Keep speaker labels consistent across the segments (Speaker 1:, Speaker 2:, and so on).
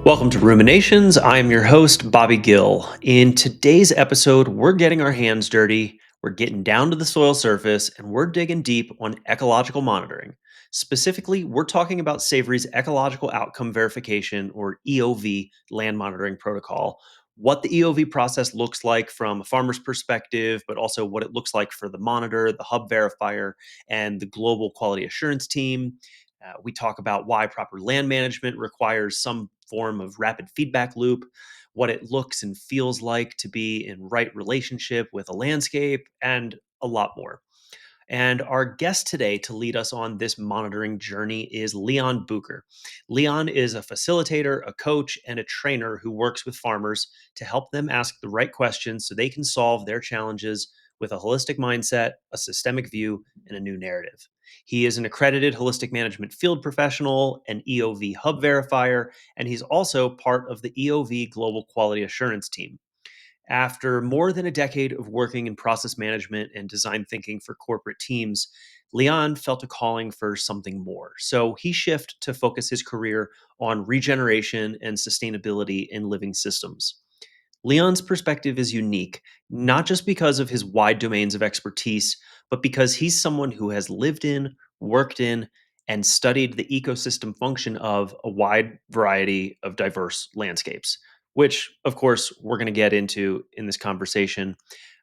Speaker 1: Welcome to Ruminations. I'm your host, Bobby Gill. In today's episode, we're getting our hands dirty, we're getting down to the soil surface, and we're digging deep on ecological monitoring. Specifically, we're talking about Savory's Ecological Outcome Verification, or EOV, land monitoring protocol, what the EOV process looks like from a farmer's perspective, but also what it looks like for the monitor, the hub verifier, and the global quality assurance team. We talk about why proper land management requires some form of rapid feedback loop, what it looks and feels like to be in right relationship with a landscape, and a lot more. And our guest today to lead us on this monitoring journey is Leon Bucher. Leon is a facilitator, a coach, and a trainer who works with farmers to help them ask the right questions so they can solve their challenges with a holistic mindset, a systemic view, and a new narrative. He is an accredited holistic management field professional, an EOV hub verifier, and he's also part of the EOV Global Quality Assurance team. After more than a decade of working in process management and design thinking for corporate teams, Leon felt a calling for something more. So he shifted to focus his career on regeneration and sustainability in living systems. Leon's perspective is unique, not just because of his wide domains of expertise, but because he's someone who has lived in, worked in, and studied the ecosystem function of a wide variety of diverse landscapes, which, of course, we're going to get into in this conversation.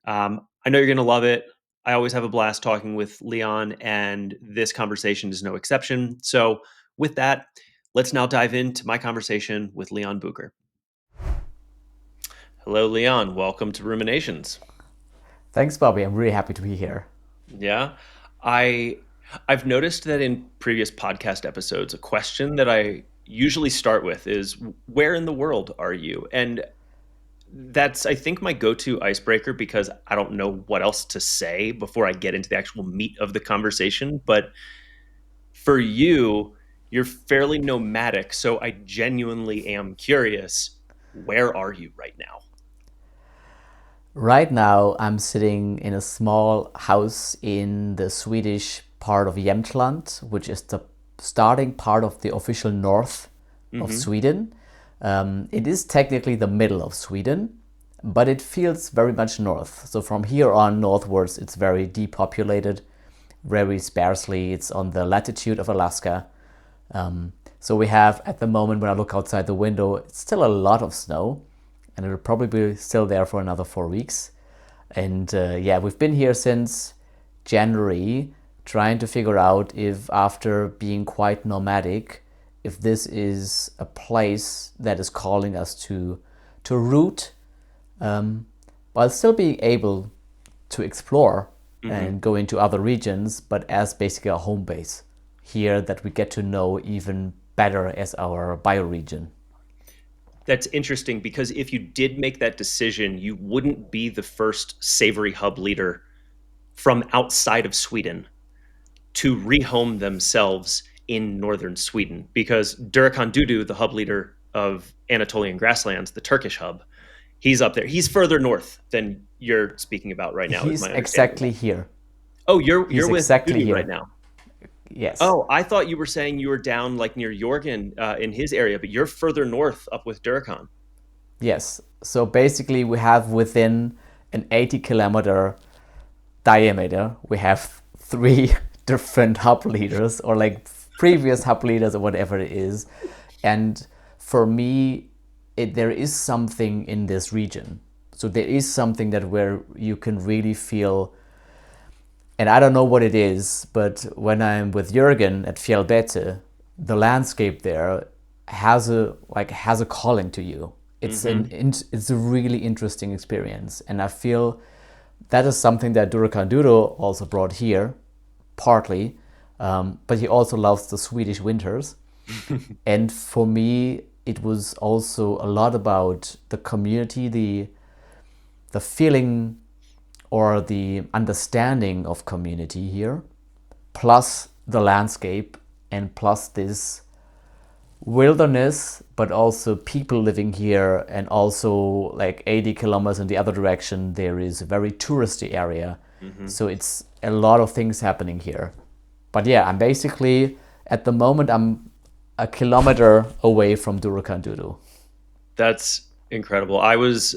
Speaker 1: I know you're going to love it. I always have a blast talking with Leon, and this conversation is no exception. So, with that, let's now dive into my conversation with Leon Bucher. Hello, Leon. Welcome to Ruminations.
Speaker 2: Thanks, Bobby. I'm really happy to be here.
Speaker 1: Yeah, I I've noticed that in previous podcast episodes, a question that I usually start with is, "Where in the world are you?" And that's, I think, my go-to icebreaker because I don't know what else to say before I get into the actual meat of the conversation. But for you, you're fairly nomadic, so I genuinely am curious, where are you right now?
Speaker 2: Right now, I'm sitting in a small house in the Swedish part of Jämtland, which is the starting part of the official north of
Speaker 1: Hmm.
Speaker 2: Sweden. It is technically the middle of Sweden, but it feels very much north. So from here on northwards, it's very depopulated, very sparsely. It's on the latitude of Alaska. So we have, at the moment, when I look outside the window, it's still a lot of snow, and it'll probably be still there for another 4 weeks. And yeah, we've been here since January, trying to figure out if, after being quite nomadic, if this is a place that is calling us to root, um, while still being able to explore
Speaker 1: Hmm.
Speaker 2: and go into other regions, but as basically a home base here that we get to know even better as our bioregion.
Speaker 1: That's interesting because if you did make that decision, you wouldn't be the first Savory Hub leader from outside of Sweden to rehome themselves in northern Sweden. Because Durakan Dudu, the hub leader of Anatolian Grasslands, the Turkish hub, he's up there. He's further north than you're speaking about right now, is
Speaker 2: He's
Speaker 1: my understanding.
Speaker 2: exactly here.
Speaker 1: Oh, you're
Speaker 2: He's
Speaker 1: with
Speaker 2: exactly
Speaker 1: Dudu right
Speaker 2: here.
Speaker 1: now.
Speaker 2: Yes.
Speaker 1: Oh, I thought you were saying you were down like near Jorgen in his area, but you're further north up with Durakan.
Speaker 2: Yes. So basically, we have within an 80-kilometer diameter, we have three different hub leaders or like previous hub leaders or whatever it is. And for me, there is something in this region. So there is something that where you can really feel, and I don't know what it is, but when I'm with Jürgen at Fjellbette, the landscape there has a calling to you.
Speaker 1: Hmm.
Speaker 2: It's a really interesting experience, and I feel that is something that Durkanduro also brought here, partly, but he also loves the Swedish winters. And for me, it was also a lot about the community, the feeling or the understanding of community here, plus the landscape, and plus this wilderness, but also people living here, and also like 80 kilometers in the other direction, there is a very touristy area.
Speaker 1: Hmm.
Speaker 2: So it's a lot of things happening here. But yeah, I'm basically at the moment I'm a kilometer away from Durukandudu.
Speaker 1: That's incredible. I was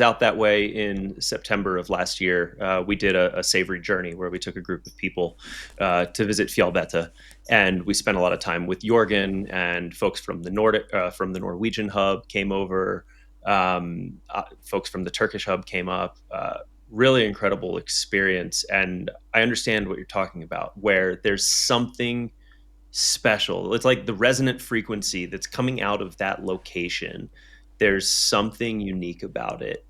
Speaker 1: out that way in September of last year. We did a Savory journey where we took a group of people to visit Fjallbetta, and we spent a lot of time with Jorgen and folks from the Nordic from the Norwegian hub came over. Folks from the Turkish hub came up. Really incredible experience, and I understand what you're talking about, where there's something special. It's like the resonant frequency that's coming out of that location. There's something unique about it,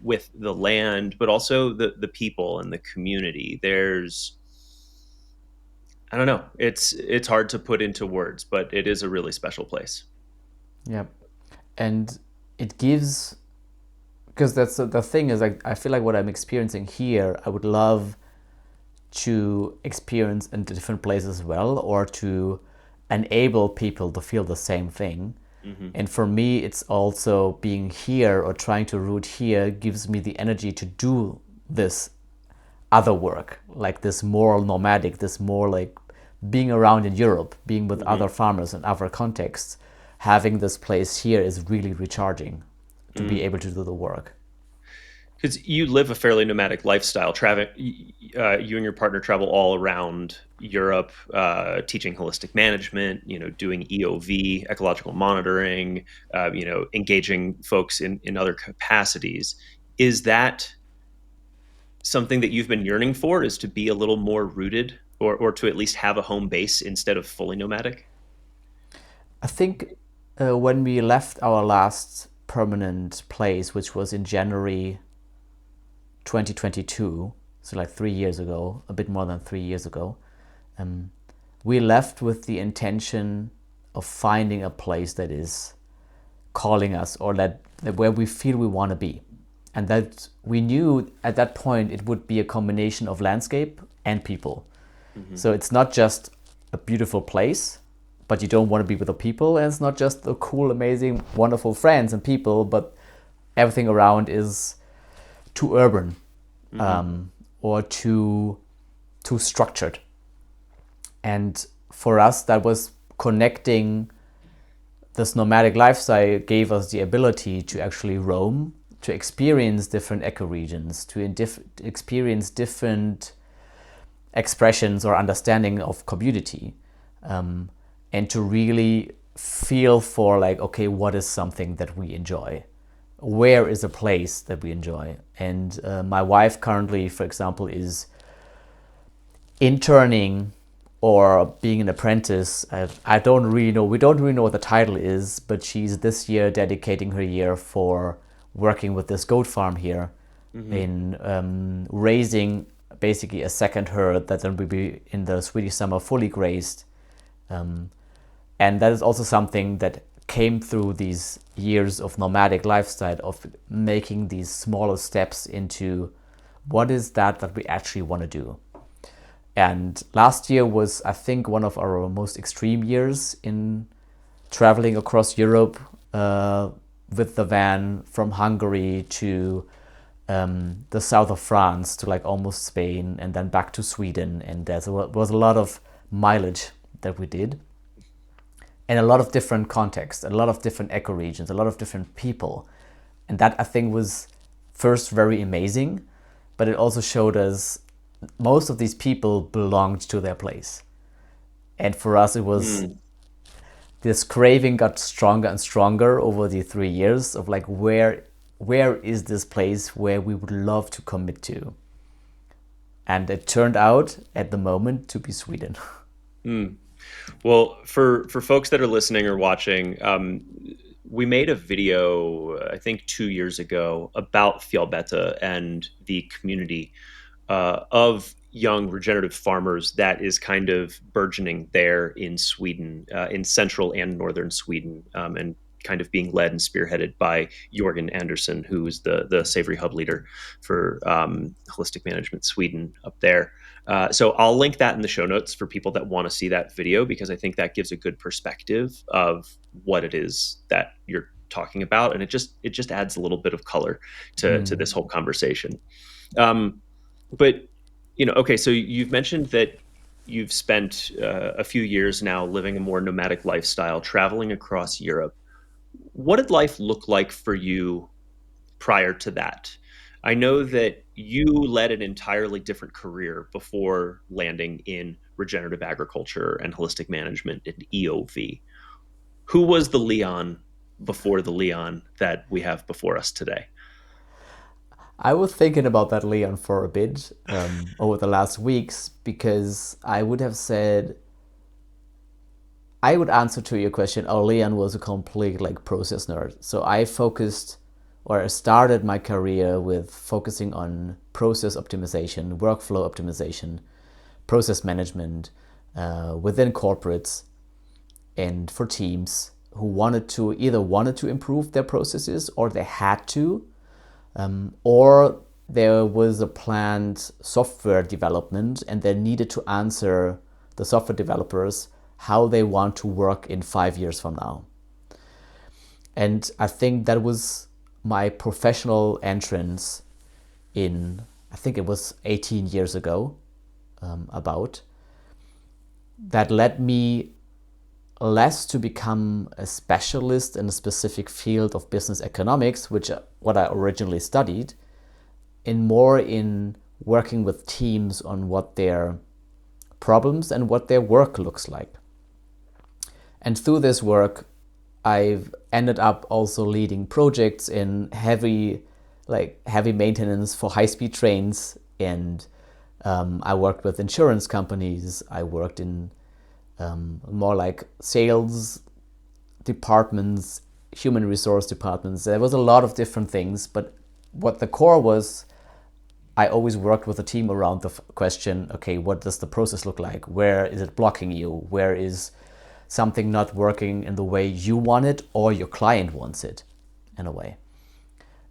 Speaker 1: with the land, but also the people and the community. I don't know. It's hard to put into words, but it is a really special place.
Speaker 2: Yeah, and it gives, because that's the thing is like I feel like what I'm experiencing here, I would love to experience in different places as well, or to enable people to feel the same thing.
Speaker 1: Hmm.
Speaker 2: And for me, it's also being here or trying to root here gives me the energy to do this other work, like this more nomadic, this more like being around in Europe, being with
Speaker 1: Hmm.
Speaker 2: other farmers in other contexts. Having this place here is really recharging to be able to do the work.
Speaker 1: Because you live a fairly nomadic lifestyle. You and your partner travel all around Europe, teaching holistic management. Doing EOV, ecological monitoring. Engaging folks in other capacities. Is that something that you've been yearning for? Is to be a little more rooted, or to at least have a home base instead of fully nomadic?
Speaker 2: I think when we left our last permanent place, which was in January 2022, so like 3 years ago, a bit more than 3 years ago, um, we left with the intention of finding a place that is calling us, or that where we feel we want to be. And that we knew at that point it would be a combination of landscape and people.
Speaker 1: Hmm.
Speaker 2: So it's not just a beautiful place, but you don't want to be with the people. And it's not just the cool, amazing, wonderful friends and people, but everything around is too urban,
Speaker 1: Hmm.
Speaker 2: or too structured. And for us, that was connecting. This nomadic lifestyle gave us the ability to actually roam, to experience different ecoregions, to experience different expressions or understanding of community, um, and to really feel for like, okay, what is something that we enjoy? Where is a place that we enjoy? And my wife currently, for example, is interning or being an apprentice. I don't really know. We don't really know what the title is, but she's this year dedicating her year for working with this goat farm here
Speaker 1: Hmm.
Speaker 2: in raising basically a second herd that then will be in the Swedish summer fully grazed. Um, and that is also something that came through these years of nomadic lifestyle, of making these smaller steps into what is that we actually want to do. And last year was, I think, one of our most extreme years in traveling across Europe, with the van from Hungary to the south of France to like almost Spain, and then back to Sweden. And there was a lot of mileage that we did, and a lot of different contexts, a lot of different ecoregions, a lot of different people. And that I think was first very amazing, but it also showed us most of these people belonged to their place. And for us, it was
Speaker 1: Mm.
Speaker 2: this craving got stronger and stronger over the 3 years of like, where is this place where we would love to commit to? And it turned out at the moment to be Sweden.
Speaker 1: Mm. Well, for folks that are listening or watching, we made a video, I think 2 years ago, about Fjallbetta and the community of young regenerative farmers that is kind of burgeoning there in Sweden, in central and northern Sweden, and kind of being led and spearheaded by Jorgen Andersson, who is the Savory Hub leader for Holistic Management Sweden up there. So I'll link that in the show notes for people that want to see that video, because I think that gives a good perspective of what it is that you're talking about, and it just adds a little bit of color to this whole conversation. Um, but okay, so you've mentioned that you've spent a few years now living a more nomadic lifestyle, traveling across Europe. What did life look like for you prior to that? I know that you led an entirely different career before landing in regenerative agriculture and holistic management in EOV. Who was the Leon before the Leon that we have before us today?
Speaker 2: I was thinking about that, Leon, for a bit over the last weeks because I would have said I would answer to your question. Oh, Leon was a complete like process nerd. So I focused or I started my career with focusing on process optimization, workflow optimization, process management within corporates and for teams who wanted to improve their processes or they had to, or there was a planned software development and they needed to answer the software developers how they want to work in 5 years from now. And I think that was my professional entrance in, I think it was 18 years ago, about. That led me less to become a specialist in a specific field of business economics, which what I originally studied, and more in working with teams on what their problems and what their work looks like. And through this work, I've ended up also leading projects in heavy maintenance for high-speed trains, and I worked with insurance companies. I worked in more like sales departments, human resource departments. There was a lot of different things, but what the core was, I always worked with a team around the question, okay, what does the process look like? Where is it blocking you? Where is something not working in the way you want it or your client wants it in a way?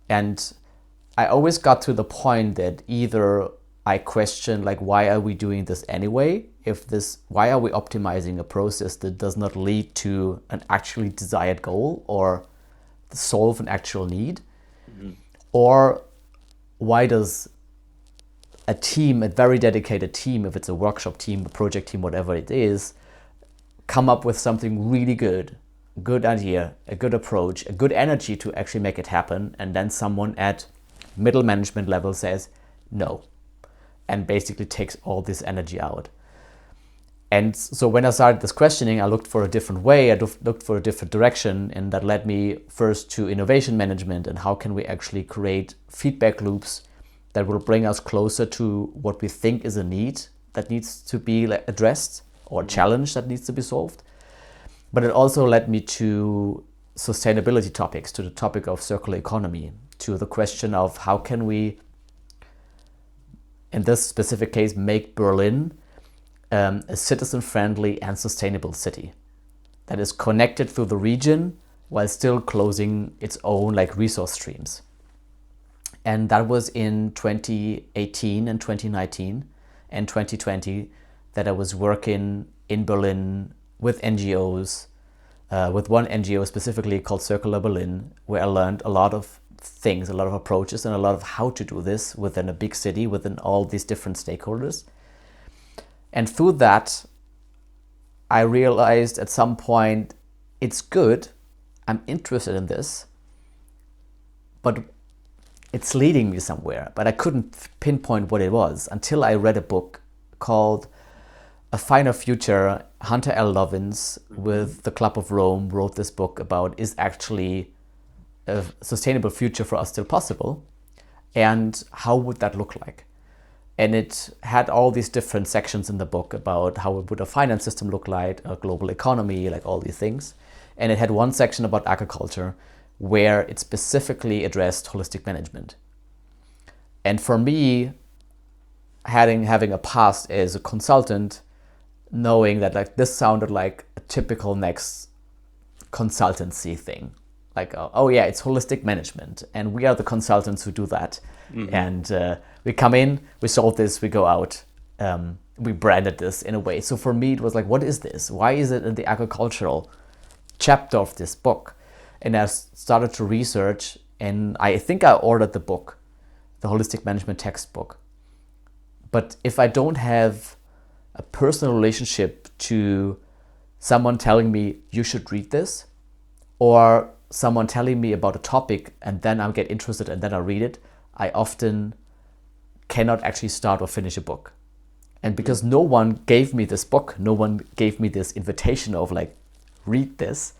Speaker 2: And I always got to the point that either I question like, why are we doing this anyway? Why are we optimizing a process that does not lead to an actually desired goal or solve an actual need? Mm-hmm. Or why does a team, a very dedicated team, if it's a workshop team, a project team, whatever it is, come up with something really good idea, a good approach, a good energy to actually make it happen, and then someone at middle management level says no, and basically takes all this energy out. And so when I started this questioning, I looked for a different way, I looked for a different direction, and that led me first to innovation management and how can we actually create feedback loops that will bring us closer to what we think is a need that needs to be addressed or a challenge that needs to be solved. But it also led me to sustainability topics, to the topic of circular economy, to the question of how can we, in this specific case, make Berlin a citizen-friendly and sustainable city that is connected through the region while still closing its own resource streams. And that was in 2018 and 2019 and 2020 that I was working in Berlin with NGOs, with one NGO specifically called Circular Berlin, where I learned a lot of things, a lot of approaches, and a lot of how to do this within a big city, within all these different stakeholders. And through that, I realized at some point, it's good, I'm interested in this, but it's leading me somewhere. But I couldn't pinpoint what it was until I read a book called A Finer Future. Hunter L. Lovins with the Club of Rome wrote this book about, is actually a sustainable future for us still possible? And how would that look like? And it had all these different sections in the book about how would a finance system look like, a global economy, all these things. And it had one section about agriculture where it specifically addressed holistic management. And for me, having a past as a consultant, knowing that this sounded like a typical next consultancy thing. Oh yeah, it's holistic management, and we are the consultants who do that. Mm-hmm. And we come in, we solve this, we go out. We branded this in a way. So for me, it was what is this? Why is it in the agricultural chapter of this book? And I started to research, and I think I ordered the book, the Holistic Management textbook. But if I don't have a personal relationship to someone telling me you should read this, or someone telling me about a topic and then I get interested and then I read it, I often cannot actually start or finish a book. And because no one gave me this book, no one gave me this invitation of like, read this,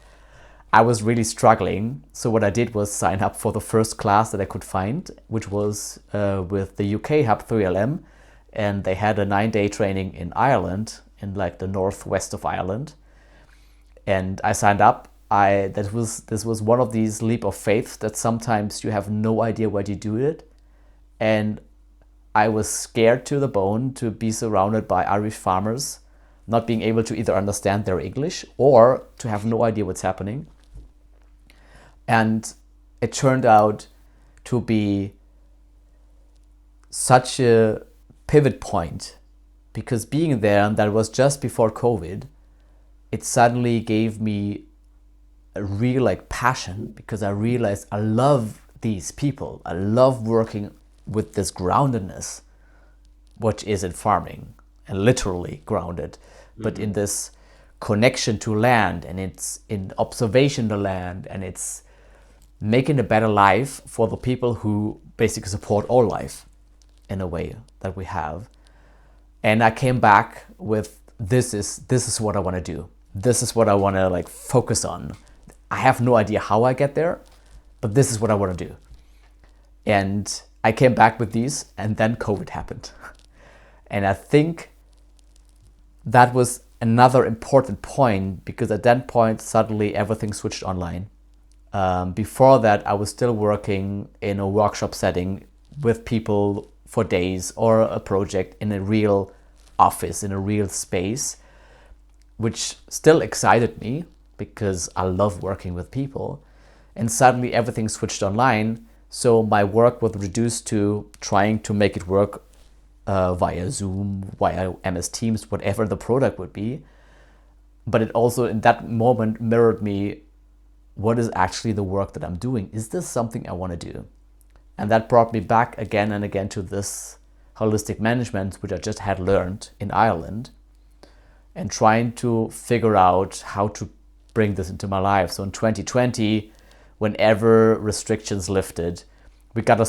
Speaker 2: I was really struggling. So what I did was sign up for the first class that I could find, which was with the UK Hub 3LM. And they had a 9-day training in Ireland, in like the northwest of Ireland. And I signed up. This was one of these leap of faith that sometimes you have no idea where you do it. And I was scared to the bone to be surrounded by Irish farmers, not being able to either understand their English or to have no idea what's happening. And it turned out to be such a pivot point, because being there, and that was just before COVID, it suddenly gave me a real like passion, because I realized I love these people. I love working with this groundedness, which is in farming, and literally grounded, but in this connection to land, and it's in observation of the land, and it's making a better life for the people who basically support all life in a way that we have. And I came back with this is what I want to do. This is what I want to like focus on. I have no idea how I get there, but this is what I want to do. And I came back with these, and then COVID happened. And I think that was another important point, because at that point, suddenly everything switched online. Before that, I was still working in a workshop setting with people for days, or a project in a real office, in a real space, which still excited me because I love working with people. And suddenly everything switched online. So my work was reduced to trying to make it work via Zoom, via MS Teams, whatever the product would be. But it also in that moment mirrored me, what is actually the work that I'm doing? Is this something I want to do? And that brought me back again and again to this holistic management, which I just had learned in Ireland, and trying to figure out how to bring this into my life. So in 2020, whenever restrictions lifted, we got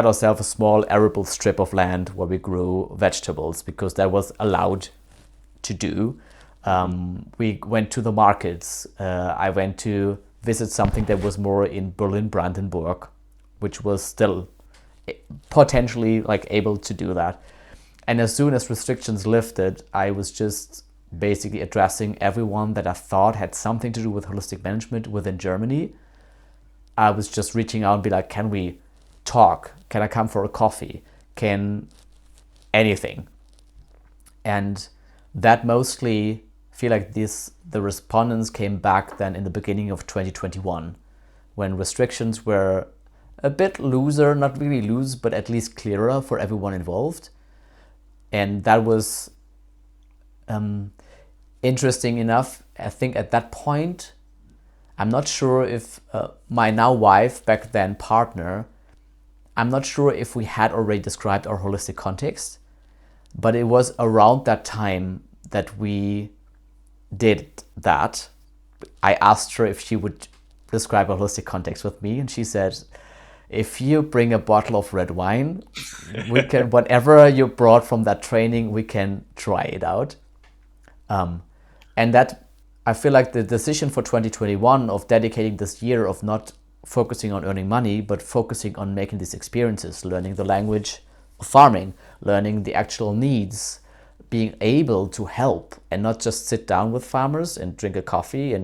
Speaker 2: ourselves a small arable strip of land where we grew vegetables, because that was allowed to do. We went to the markets. I went to visit something that was more in Berlin Brandenburg, which was still potentially like able to do that. And as soon as restrictions lifted, I was just basically addressing everyone that I thought had something to do with holistic management within Germany. I was just reaching out and be like, can we talk? Can I come for a coffee? Can anything? And that mostly feel like the respondents came back then in the beginning of 2021, when restrictions were a bit looser, not really loose, but at least clearer for everyone involved. And that was interesting enough. I think at that point, I'm not sure if my now wife, back then partner, I'm not sure if we had already described our holistic context, but it was around that time that we did that. I asked her if she would describe a holistic context with me, and she said, if you bring a bottle of red wine, we can, whatever you brought from that training, we can try it out. And that, I feel like the decision for 2021 of dedicating this year of not focusing on earning money, but focusing on making these experiences, learning the language of farming, learning the actual needs, being able to help and not just sit down with farmers and drink a coffee,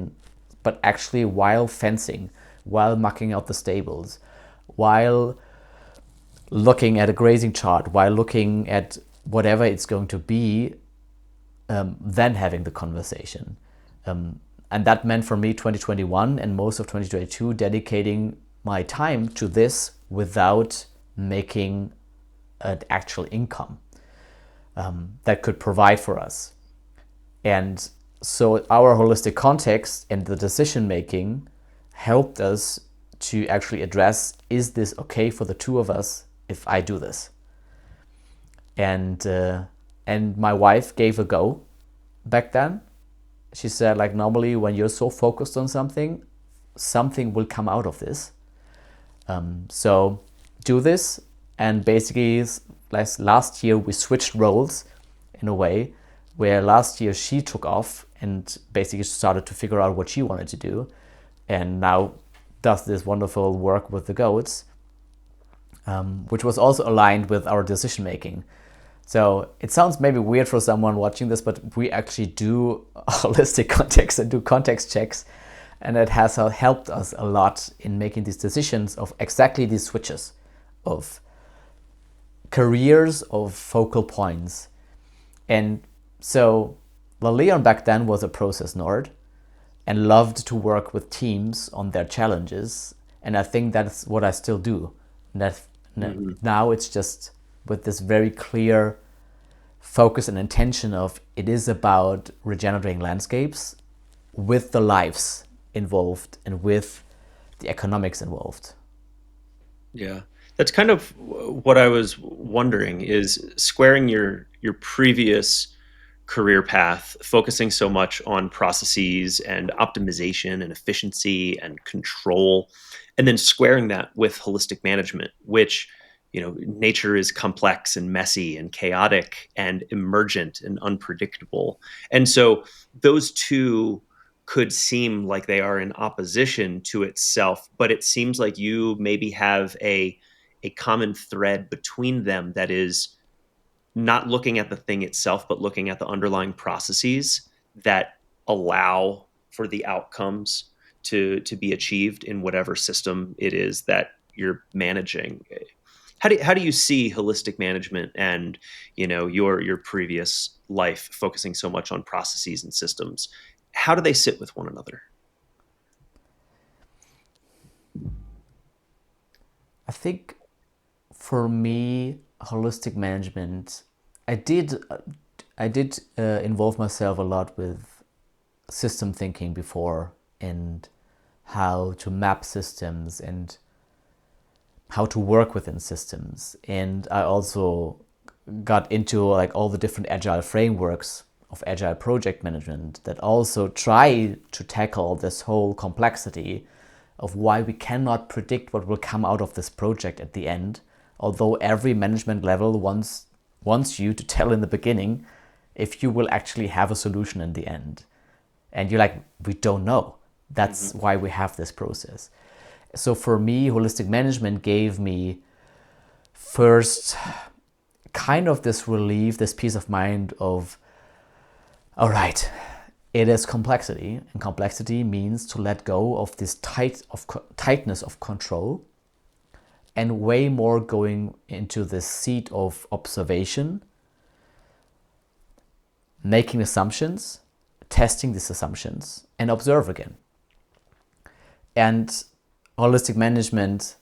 Speaker 2: but actually while fencing, while mucking out the stables, while looking at a grazing chart, while looking at whatever it's going to be, then having the conversation. And that meant for me 2021 and most of 2022 dedicating my time to this without making an actual income that could provide for us. And so our holistic context and the decision making helped us to actually address, is this okay for the two of us if I do this? And And my wife gave a go back then. She said, like, normally when you're so focused on something, something will come out of this. So do this. And basically, like last year, we switched roles in a way where last year she took off and basically started to figure out what she wanted to do. And now does this wonderful work with the goats, which was also aligned with our decision making. So it sounds maybe weird for someone watching this, but we actually do holistic context and do context checks. And it has helped us a lot in making these decisions of exactly these switches of careers, of focal points. And so Leon back then was a process nerd and loved to work with teams on their challenges. And I think that's what I still do. Now it's just with this very clear focus and intention of it is about regenerating landscapes with the lives involved and with the economics involved.
Speaker 1: Yeah. That's kind of what I was wondering is squaring your previous career path, focusing so much on processes and optimization and efficiency and control, and then squaring that with holistic management, which, nature is complex and messy and chaotic and emergent and unpredictable. And so those two could seem like they are in opposition to itself, but it seems like you maybe have a common thread between them that is not looking at the thing itself, but looking at the underlying processes that allow for the outcomes to be achieved in whatever system it is that you're managing. How do you see holistic management and your previous life focusing so much on processes and systems? How do they sit with one another?
Speaker 2: I think for me, holistic management, I did involve myself a lot with system thinking before and how to map systems and how to work within systems. And I also got into like all the different agile frameworks of agile project management that also try to tackle this whole complexity of why we cannot predict what will come out of this project at the end, although every management level wants you to tell in the beginning if you will actually have a solution in the end. And you're like, we don't know. That's why we have this process. So for me, holistic management gave me first kind of this relief, this peace of mind of, all right, it is complexity, and complexity means to let go of this tightness of control and way more going into the seat of observation, making assumptions, testing these assumptions, and observe again. And holistic management,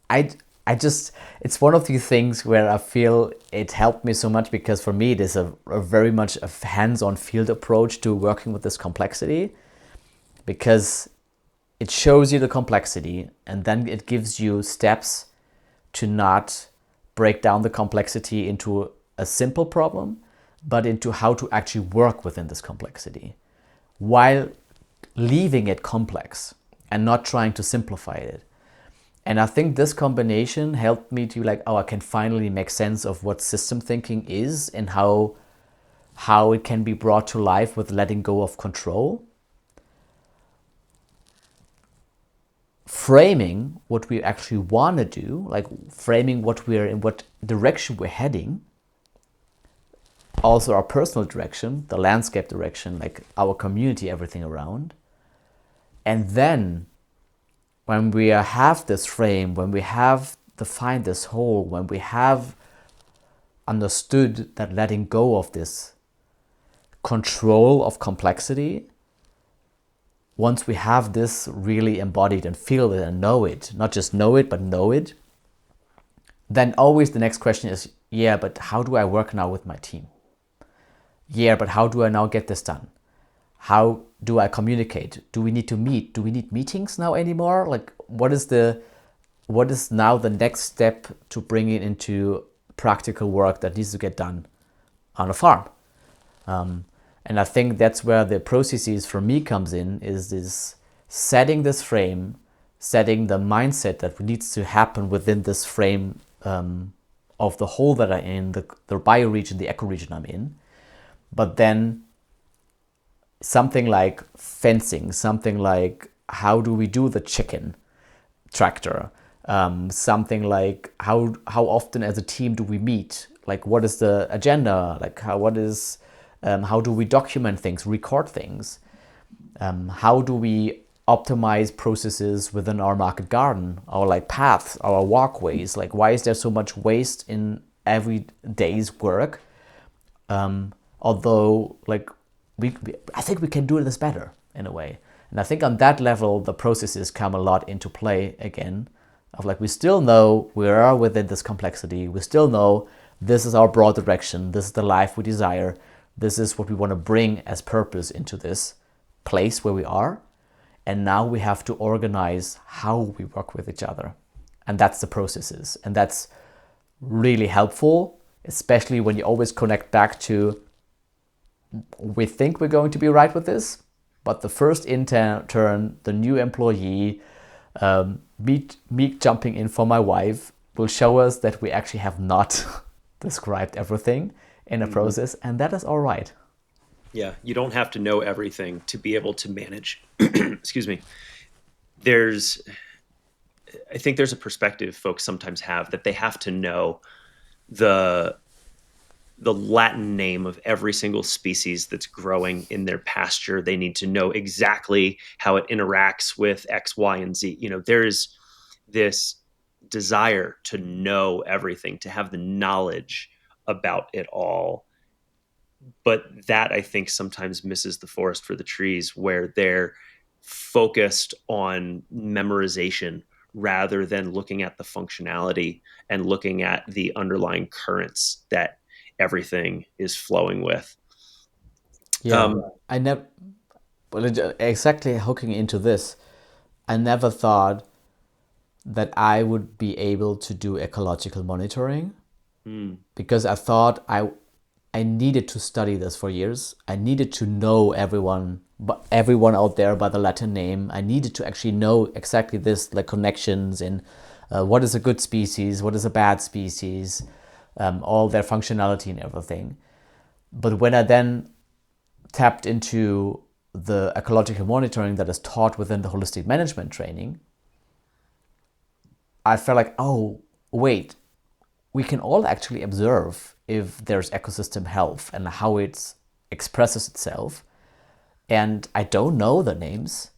Speaker 2: I just, it's one of these things where I feel it helped me so much because for me it is a very much a hands-on field approach to working with this complexity, because it shows you the complexity and then it gives you steps to not break down the complexity into a simple problem, but into how to actually work within this complexity while leaving it complex and not trying to simplify it. And I think this combination helped me to like, oh, I can finally make sense of what system thinking is and how it can be brought to life with letting go of control. Framing what we actually want to do, like framing what we're in, what direction we're heading. Also our personal direction, the landscape direction, like our community, everything around. And then when we have this frame, when we have defined this whole, when we have understood that letting go of this control of complexity, once we have this really embodied and feel it and know it, not just know it, but know it, then always the next question is, yeah, but how do I work now with my team? Yeah, but how do I now get this done? How do I communicate? Do we need to meet? Do we need meetings now anymore? Like, what is now the next step to bring it into practical work that needs to get done on a farm. And I think that's where the processes for me comes in, is this setting this frame, setting the mindset that needs to happen within this frame of the whole that I'm in, the bioregion, the ecoregion I'm in. But then something like fencing, something like how do we do the chicken tractor, something like how often as a team do we meet, like what is the agenda, like how do we document things, record things, how do we optimize processes within our market garden, our like paths, our walkways, like why is there so much waste in every day's work, although like I think we can do this better in a way. And I think on that level the processes come a lot into play again, of like we still know we are within this complexity, we still know this is our broad direction, this is the life we desire, this is what we want to bring as purpose into this place where we are. And now we have to organize how we work with each other. And that's the processes. And that's really helpful, especially when you always connect back to, we think we're going to be right with this, but the first intern, the new employee, me jumping in for my wife will show us that we actually have not described everything in a process, and that is all right.
Speaker 1: Yeah, you don't have to know everything to be able to manage. Excuse me. There's, I think there's a perspective folks sometimes have that they have to know the Latin name of every single species that's growing in their pasture. They need to know exactly how it interacts with X, Y, and Z. There's this desire to know everything, to have the knowledge about it all. But that, I think, sometimes misses the forest for the trees, where they're focused on memorization rather than looking at the functionality and looking at the underlying currents that everything is flowing with.
Speaker 2: Yeah, I never, well, exactly hooking into this, I never thought that I would be able to do ecological monitoring,
Speaker 1: Mm,
Speaker 2: because I thought I needed to study this for years. I needed to know everyone out there by the Latin name. I needed to actually know exactly this, like connections in what is a good species, what is a bad species, all their functionality and everything. But when I then tapped into the ecological monitoring that is taught within the holistic management training, I felt like, oh, wait, we can all actually observe if there's ecosystem health and how it expresses itself. And I don't know the names.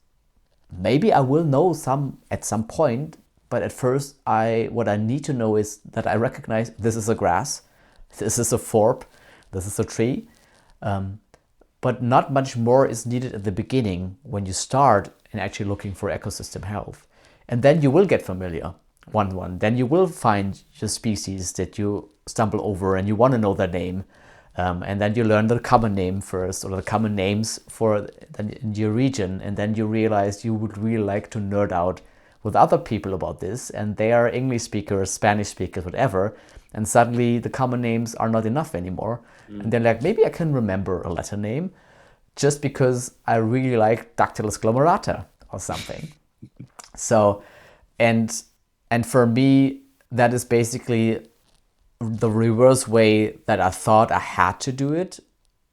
Speaker 2: Maybe I will know some at some point, but at first what I need to know is that I recognize this is a grass, this is a forb, this is a tree. But not much more is needed at the beginning when you start and actually looking for ecosystem health. And then you will get familiar one. Then you will find your species that you stumble over and you want to know their name. And then you learn the common name first, or the common names for your region. And then you realize you would really like to nerd out with other people about this. And they are English speakers, Spanish speakers, whatever. And suddenly the common names are not enough anymore. And they're like, maybe I can remember a Latin name just because I really like Dactylus glomerata or something. So, and for me, that is basically the reverse way that I thought I had to do it.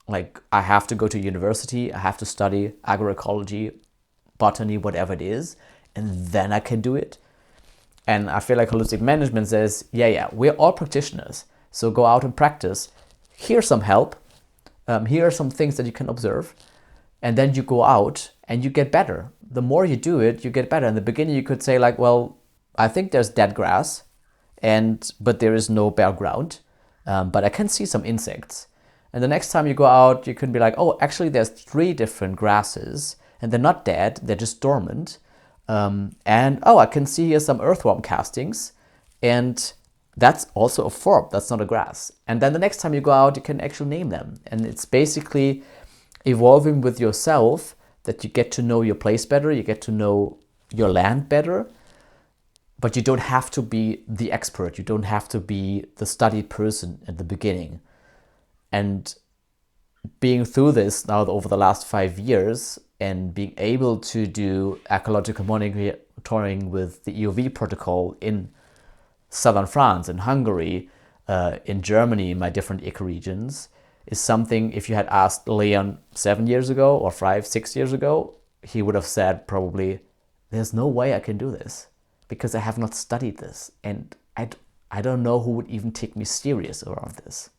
Speaker 2: Like, I have to go to university, I have to study agroecology, botany, whatever it is, and then I can do it. And I feel like holistic management says, yeah, we're all practitioners. So go out and practice. Here's some help. Here are some things that you can observe. And then you go out and you get better. The more you do it, you get better. In the beginning, you could say like, well, I think there's dead grass, but there is no bare ground. But I can see some insects. And the next time you go out, you can be like, oh, actually, there's 3 different grasses. And they're not dead. They're just dormant. I can see here some earthworm castings, and that's also a forb, that's not a grass. And then the next time you go out, you can actually name them. And it's basically evolving with yourself, that you get to know your place better, you get to know your land better, but you don't have to be the expert, you don't have to be the studied person at the beginning. And being through this now over the last 5 years and being able to do ecological monitoring with the EOV protocol in southern France, in Hungary, in Germany, in my different ecoregions, is something, if you had asked Leon 7 years ago or 5, 6 years ago, he would have said probably, there's no way I can do this because I have not studied this. And I don't know who would even take me serious around this.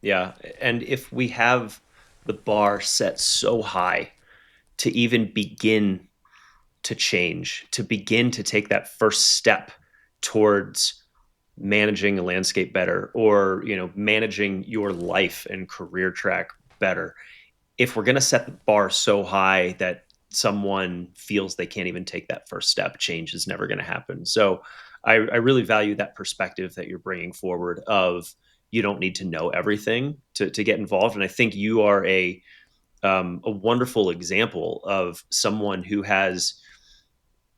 Speaker 1: Yeah. And if we have the bar set so high to even begin to change, to begin to take that first step towards managing a landscape better, or managing your life and career track better, if we're going to set the bar so high that someone feels they can't even take that first step, change is never going to happen. So I really value that perspective that you're bringing forward of you don't need to know everything to get involved. And I think you are a wonderful example of someone who has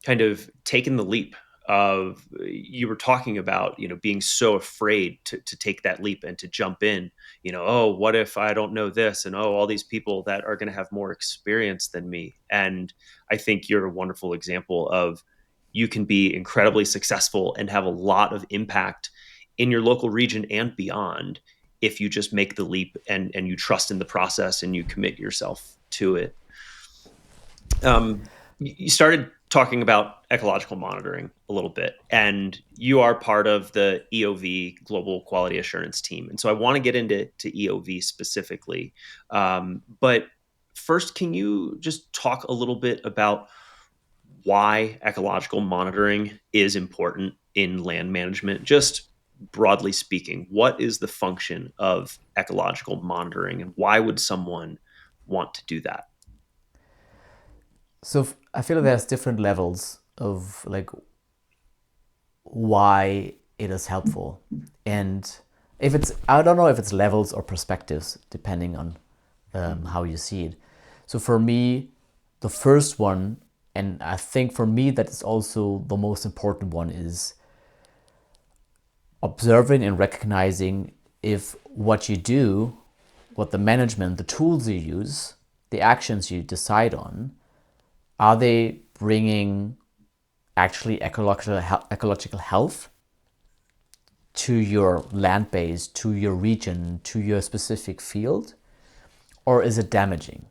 Speaker 1: kind of taken the leap of, you were talking about being so afraid to take that leap and to jump in, oh, what if I don't know this, and oh, all these people that are going to have more experience than me. And I think you're a wonderful example of, you can be incredibly successful and have a lot of impact in your local region and beyond if you just make the leap and you trust in the process and you commit yourself to it. You started talking about ecological monitoring a little bit, and you are part of the EOV Global Quality Assurance team. And so I want to get into EOV specifically. But first, can you just talk a little bit about why ecological monitoring is important in land management? Just broadly speaking, what is the function of ecological monitoring, and why would someone want to do that?
Speaker 2: So I feel like there's different levels of like why it is helpful. And if it's, I don't know if it's levels or perspectives, depending on how you see it. So for me, the first one, and I think for me that is also the most important one, is observing and recognizing if what you do, what the management, the tools you use, the actions you decide on, are they bringing actually ecological health to your land base, to your region, to your specific field, or is it damaging?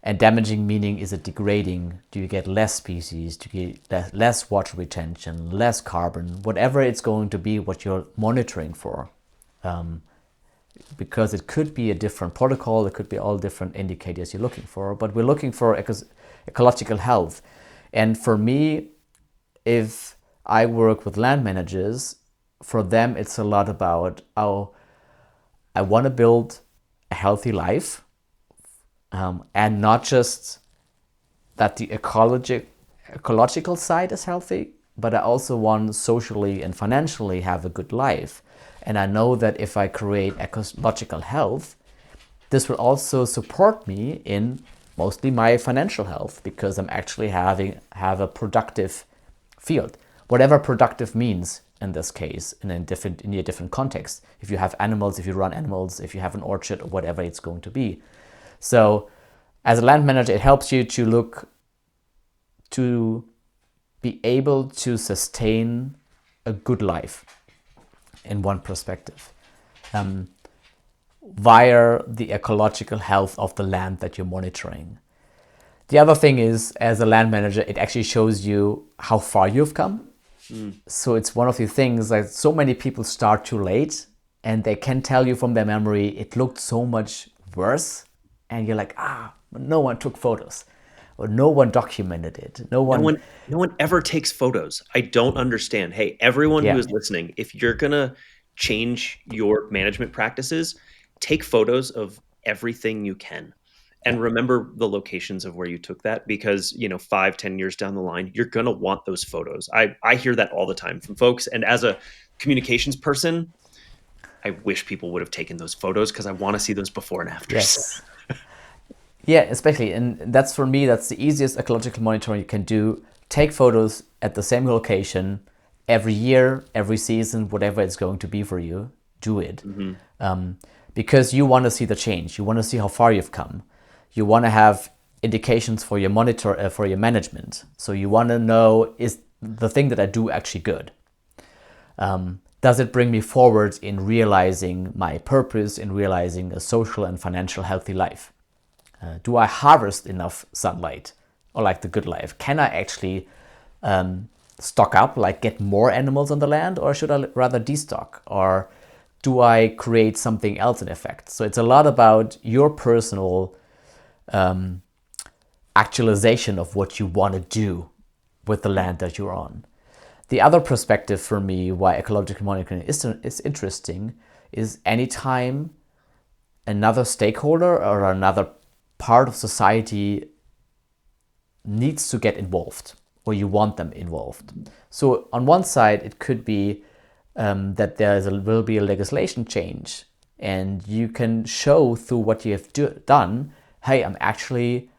Speaker 2: And damaging meaning, is it degrading? Do you get less species? Do you get less water retention, less carbon, whatever it's going to be, what you're monitoring for? Because it could be a different protocol, it could be all different indicators you're looking for, but we're looking for ecological health. And for me, if I work with land managers, for them it's a lot about how I want to build a healthy life, and not just that the ecological side is healthy, but I also want socially and financially have a good life. And I know that if I create ecological health, this will also support me in mostly my financial health, because I'm actually have a productive field, whatever productive means in this case, in a different context. If you have animals, if you run animals, if you have an orchard, or whatever it's going to be. So as a land manager, it helps you to look to be able to sustain a good life in one perspective, via the ecological health of the land that you're monitoring. The other thing is, as a land manager, it actually shows you how far you've come. So it's one of the things that so many people start too late, and they can tell you from their memory, it looked so much worse. And you're like, no one took photos, or no one documented it. No
Speaker 1: one ever takes photos. I don't understand. Hey, everyone who
Speaker 2: yeah,
Speaker 1: is listening, if you're gonna change your management practices, take photos of everything you can.
Speaker 2: yeah,
Speaker 1: And remember the locations of where you took that, because 5, 10 years down the line, you're gonna want those photos. I hear that all the time from folks. And as a communications person, I wish people would have taken those photos, because I want to see those before and afters.
Speaker 2: yes. Yeah, especially, and that's for me, that's the easiest ecological monitoring you can do. Take photos at the same location every year, every season, whatever it's going to be for you, do it.
Speaker 1: Mhm.
Speaker 2: because you want to see the change. You want to see how far you've come. You want to have indications for your monitor, for your management. So you want to know, is the thing that I do actually good? Does it bring me forward in realizing my purpose, in realizing a social and financial healthy life? Do I harvest enough sunlight, or like the good life? Can I actually stock up, like get more animals on the land, or should I rather destock? Or do I create something else in effect? So it's a lot about your personal actualization of what you want to do with the land that you're on. The other perspective for me why ecological monitoring is interesting is anytime another stakeholder or another part of society needs to get involved, or you want them involved. So on one side, it could be that will be a legislation change, and you can show through what you have done, hey, I'm actually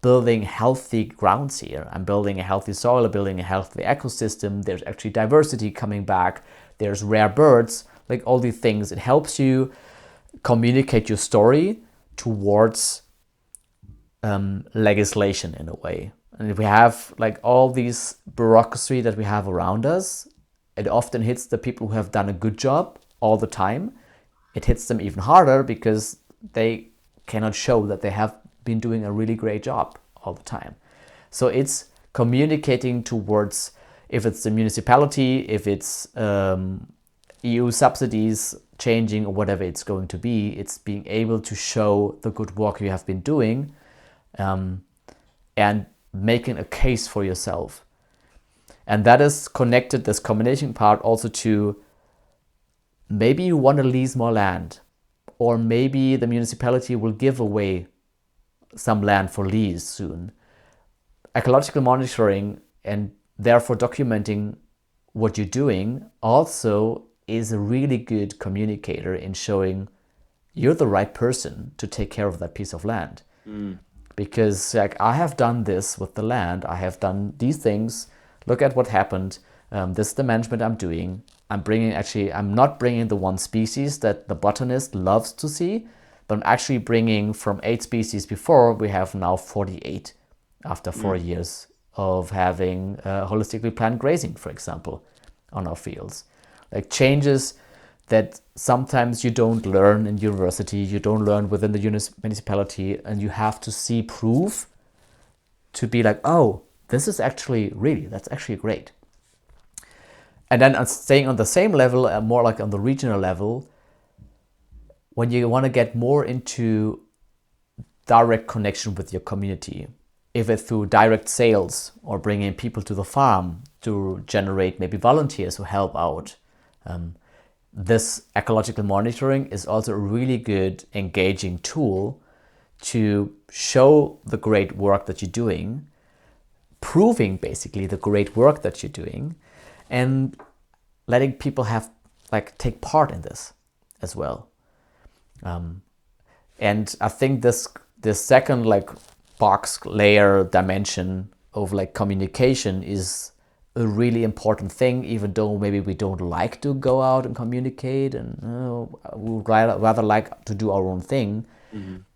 Speaker 2: building healthy grounds here. I'm building a healthy soil, I'm building a healthy ecosystem. There's actually diversity coming back. There's rare birds, like all these things. It helps you communicate your story towards legislation in a way. And if we have like all these bureaucracy that we have around us, it often hits the people who have done a good job all the time. It hits them even harder because they cannot show that they have been doing a really great job all the time. So it's communicating towards, if it's the municipality, if it's EU subsidies changing or whatever it's going to be, it's being able to show the good work you have been doing and making a case for yourself. And that is connected, this combination part, also to maybe you want to lease more land, or maybe the municipality will give away some land for lease soon. Ecological monitoring and therefore documenting what you're doing also is a really good communicator in showing you're the right person to take care of that piece of land. Because like, I have done this with the land, I have done these things, look at what happened, this is the management I'm doing. I'm not bringing the one species that the botanist loves to see, but I'm actually bringing from 8 species before, we have now 48 after 4 years of having holistically planned grazing, for example, on our fields. Like changes that sometimes you don't learn in university, you don't learn within the municipality, and you have to see proof to be like, oh, this is actually that's actually great. And then staying on the same level, more like on the regional level, when you want to get more into direct connection with your community, if it's through direct sales or bringing people to the farm to generate maybe volunteers who help out, this ecological monitoring is also a really good engaging tool to show the great work that you're doing, proving basically the great work that you're doing, and letting people take part in this as well. And I think this second box layer dimension of communication is a really important thing, even though maybe we don't like to go out and communicate, and we would rather like to do our own thing.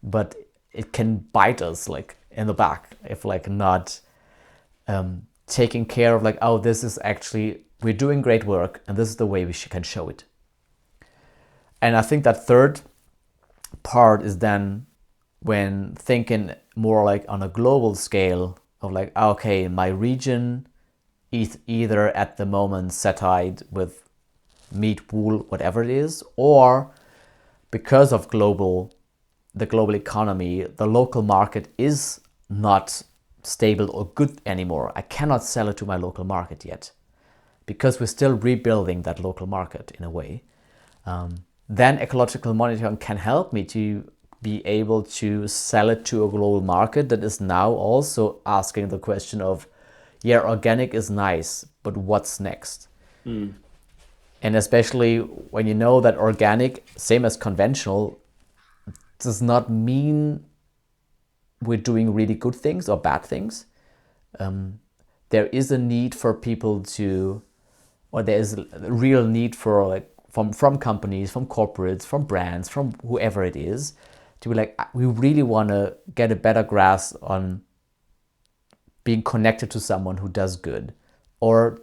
Speaker 2: But it can bite us in the back if not taking care of oh, this is actually, we're doing great work and this is the way we can show it. And I think that third part is then when thinking more on a global scale of okay, my region is either at the moment satisfied with meat, wool, whatever it is, or because of the global economy, the local market is not stable or good anymore. I cannot sell it to my local market yet because we're still rebuilding that local market in a way. Then ecological monitoring can help me to be able to sell it to a global market that is now also asking the question of, yeah, organic is nice, but what's next? And especially when you know that organic, same as conventional, does not mean we're doing really good things or bad things. There is a need for people to, or there is a real need for from companies, from corporates, from brands, from whoever it is, to be like, we really want to get a better grasp on being connected to someone who does good, or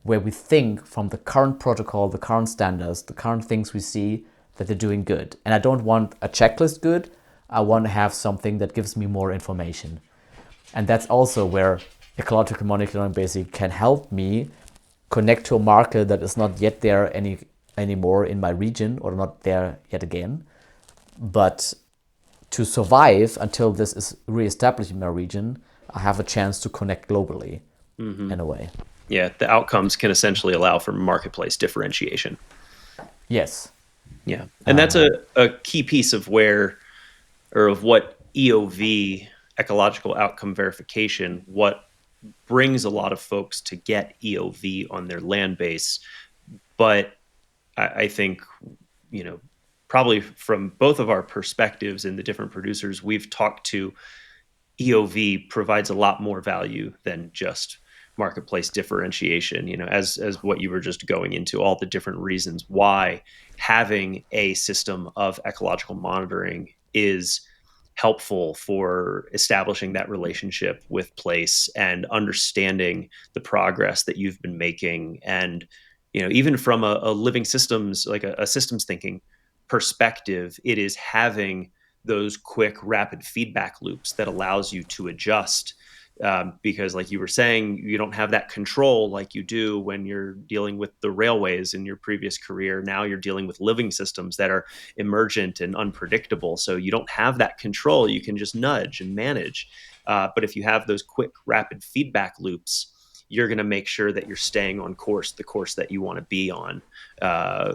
Speaker 2: where we think from the current protocol, the current standards, the current things we see, that they're doing good. And I don't want a checklist good, I want to have something that gives me more information. And that's also where ecological monitoring basically can help me connect to a market that is not yet there anymore in my region, or not there yet again. But to survive until this is reestablished in my region, I have a chance to connect globally in a way.
Speaker 1: Yeah, the outcomes can essentially allow for marketplace differentiation.
Speaker 2: Yes.
Speaker 1: Yeah. And that's a key piece of what EOV, ecological outcome verification, what brings a lot of folks to get EOV on their land base. But I think, probably from both of our perspectives and the different producers we've talked to, EOV provides a lot more value than just marketplace differentiation, as what you were just going into, all the different reasons why having a system of ecological monitoring is helpful for establishing that relationship with place and understanding the progress that you've been making. And even from a living systems, like a systems thinking perspective, it is having those quick rapid feedback loops that allows you to adjust, because like you were saying, you don't have that control like you do when you're dealing with the railways in your previous career. Now you're dealing with living systems that are emergent and unpredictable, so you don't have that control. You can just nudge and manage, but if you have those quick rapid feedback loops, you're going to make sure that you're staying on course, the course that you want to be on,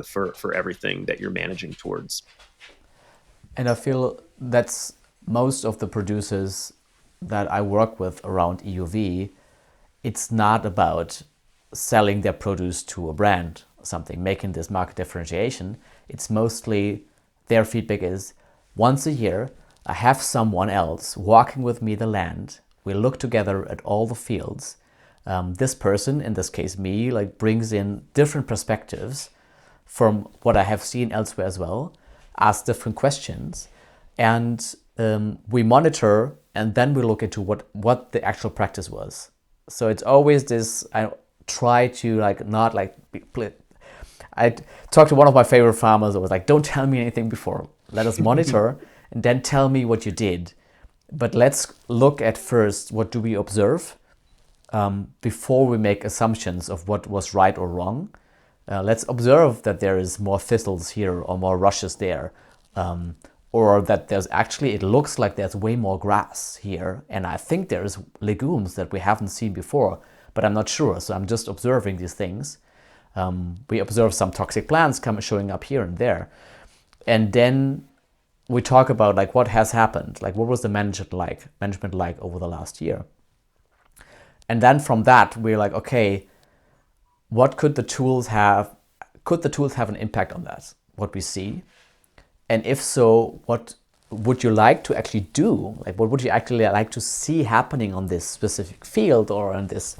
Speaker 1: for everything that you're managing towards.
Speaker 2: And I feel that's most of the producers that I work with around EUV. It's not about selling their produce to a brand or something, making this market differentiation. It's mostly their feedback is, once a year, I have someone else walking with me the land. We look together at all the fields. This person, in this case me, like brings in different perspectives from what I have seen elsewhere as well, ask different questions, and we monitor, and then we look into what the actual practice was. So it's always this, I try to I talked to one of my favorite farmers that was like, don't tell me anything before, let us monitor and then tell me what you did. But let's look at first, what do we observe before we make assumptions of what was right or wrong. Let's observe that there is more thistles here or more rushes there, or that there's actually, it looks like there's way more grass here, and I think there's legumes that we haven't seen before, but I'm not sure, so I'm just observing these things. We observe some toxic plants showing up here and there, and then we talk about like what has happened, like what was the management like over the last year. And then from that, we're like, okay, what could the tools have? Could the tools have an impact on that, what we see? And if so, what would you like to actually do? Like, what would you actually like to see happening on this specific field or on this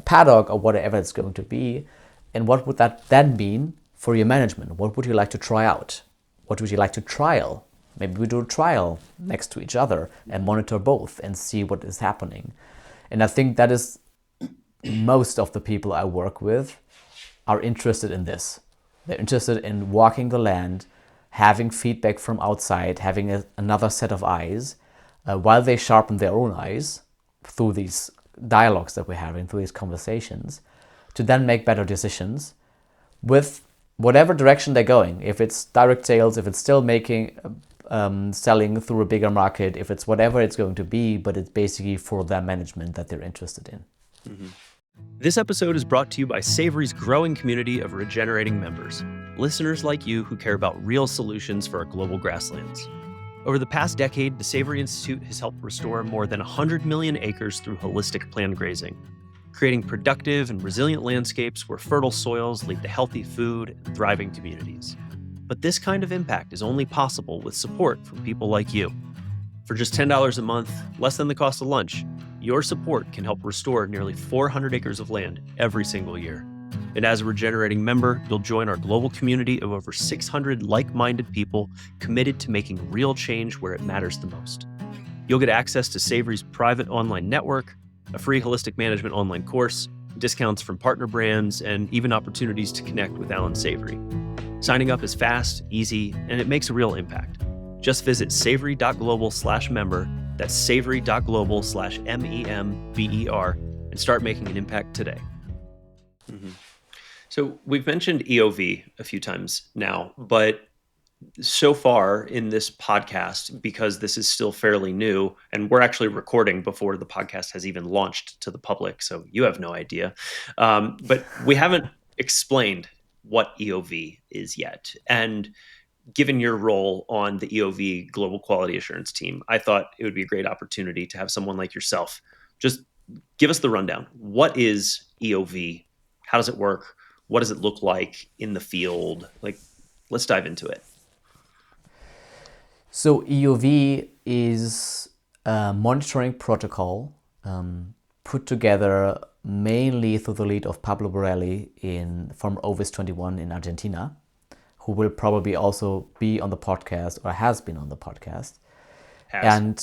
Speaker 2: paddock or whatever it's going to be? And what would that then mean for your management? What would you like to try out? What would you like to trial? Maybe we do a trial next to each other and monitor both and see what is happening. And I think that is most of the people I work with are interested in this. They're interested in walking the land, having feedback from outside, having another set of eyes, while they sharpen their own eyes through these dialogues that we're having, through these conversations, to then make better decisions with whatever direction they're going. If it's direct sales, if it's still selling through a bigger market, if it's whatever it's going to be, but it's basically for their management that they're interested in.
Speaker 1: Mm-hmm. This episode is brought to you by Savory's growing community of regenerating members, listeners like you who care about real solutions for our global grasslands. Over the past decade, the Savory Institute has helped restore more than 100 million acres through holistic planned grazing, creating productive and resilient landscapes where fertile soils lead to healthy food and thriving communities. But this kind of impact is only possible with support from people like you. For just $10 a month, less than the cost of lunch, your support can help restore nearly 400 acres of land every single year. And as a Regenerating member, you'll join our global community of over 600 like-minded people committed to making real change where it matters the most. You'll get access to Savory's private online network, a free holistic management online course, discounts from partner brands, and even opportunities to connect with Alan Savory. Signing up is fast, easy, and it makes a real impact. Just visit savory.global/member, that's savory.global/member, and start making an impact today. So we've mentioned EOV a few times now, but so far in this podcast, because this is still fairly new, and we're actually recording before the podcast has even launched to the public, so you have no idea. But we haven't explained what EOV is yet. And given your role on the EOV Global Quality Assurance team, I thought it would be a great opportunity to have someone like yourself just give us the rundown. What is EOV? How does it work? What does it look like in the field? Like, let's dive into it.
Speaker 2: So EOV is a monitoring protocol put together mainly through the lead of Pablo Borelli from Ovis 21 in Argentina, who will probably also be on the podcast or has been on the podcast. And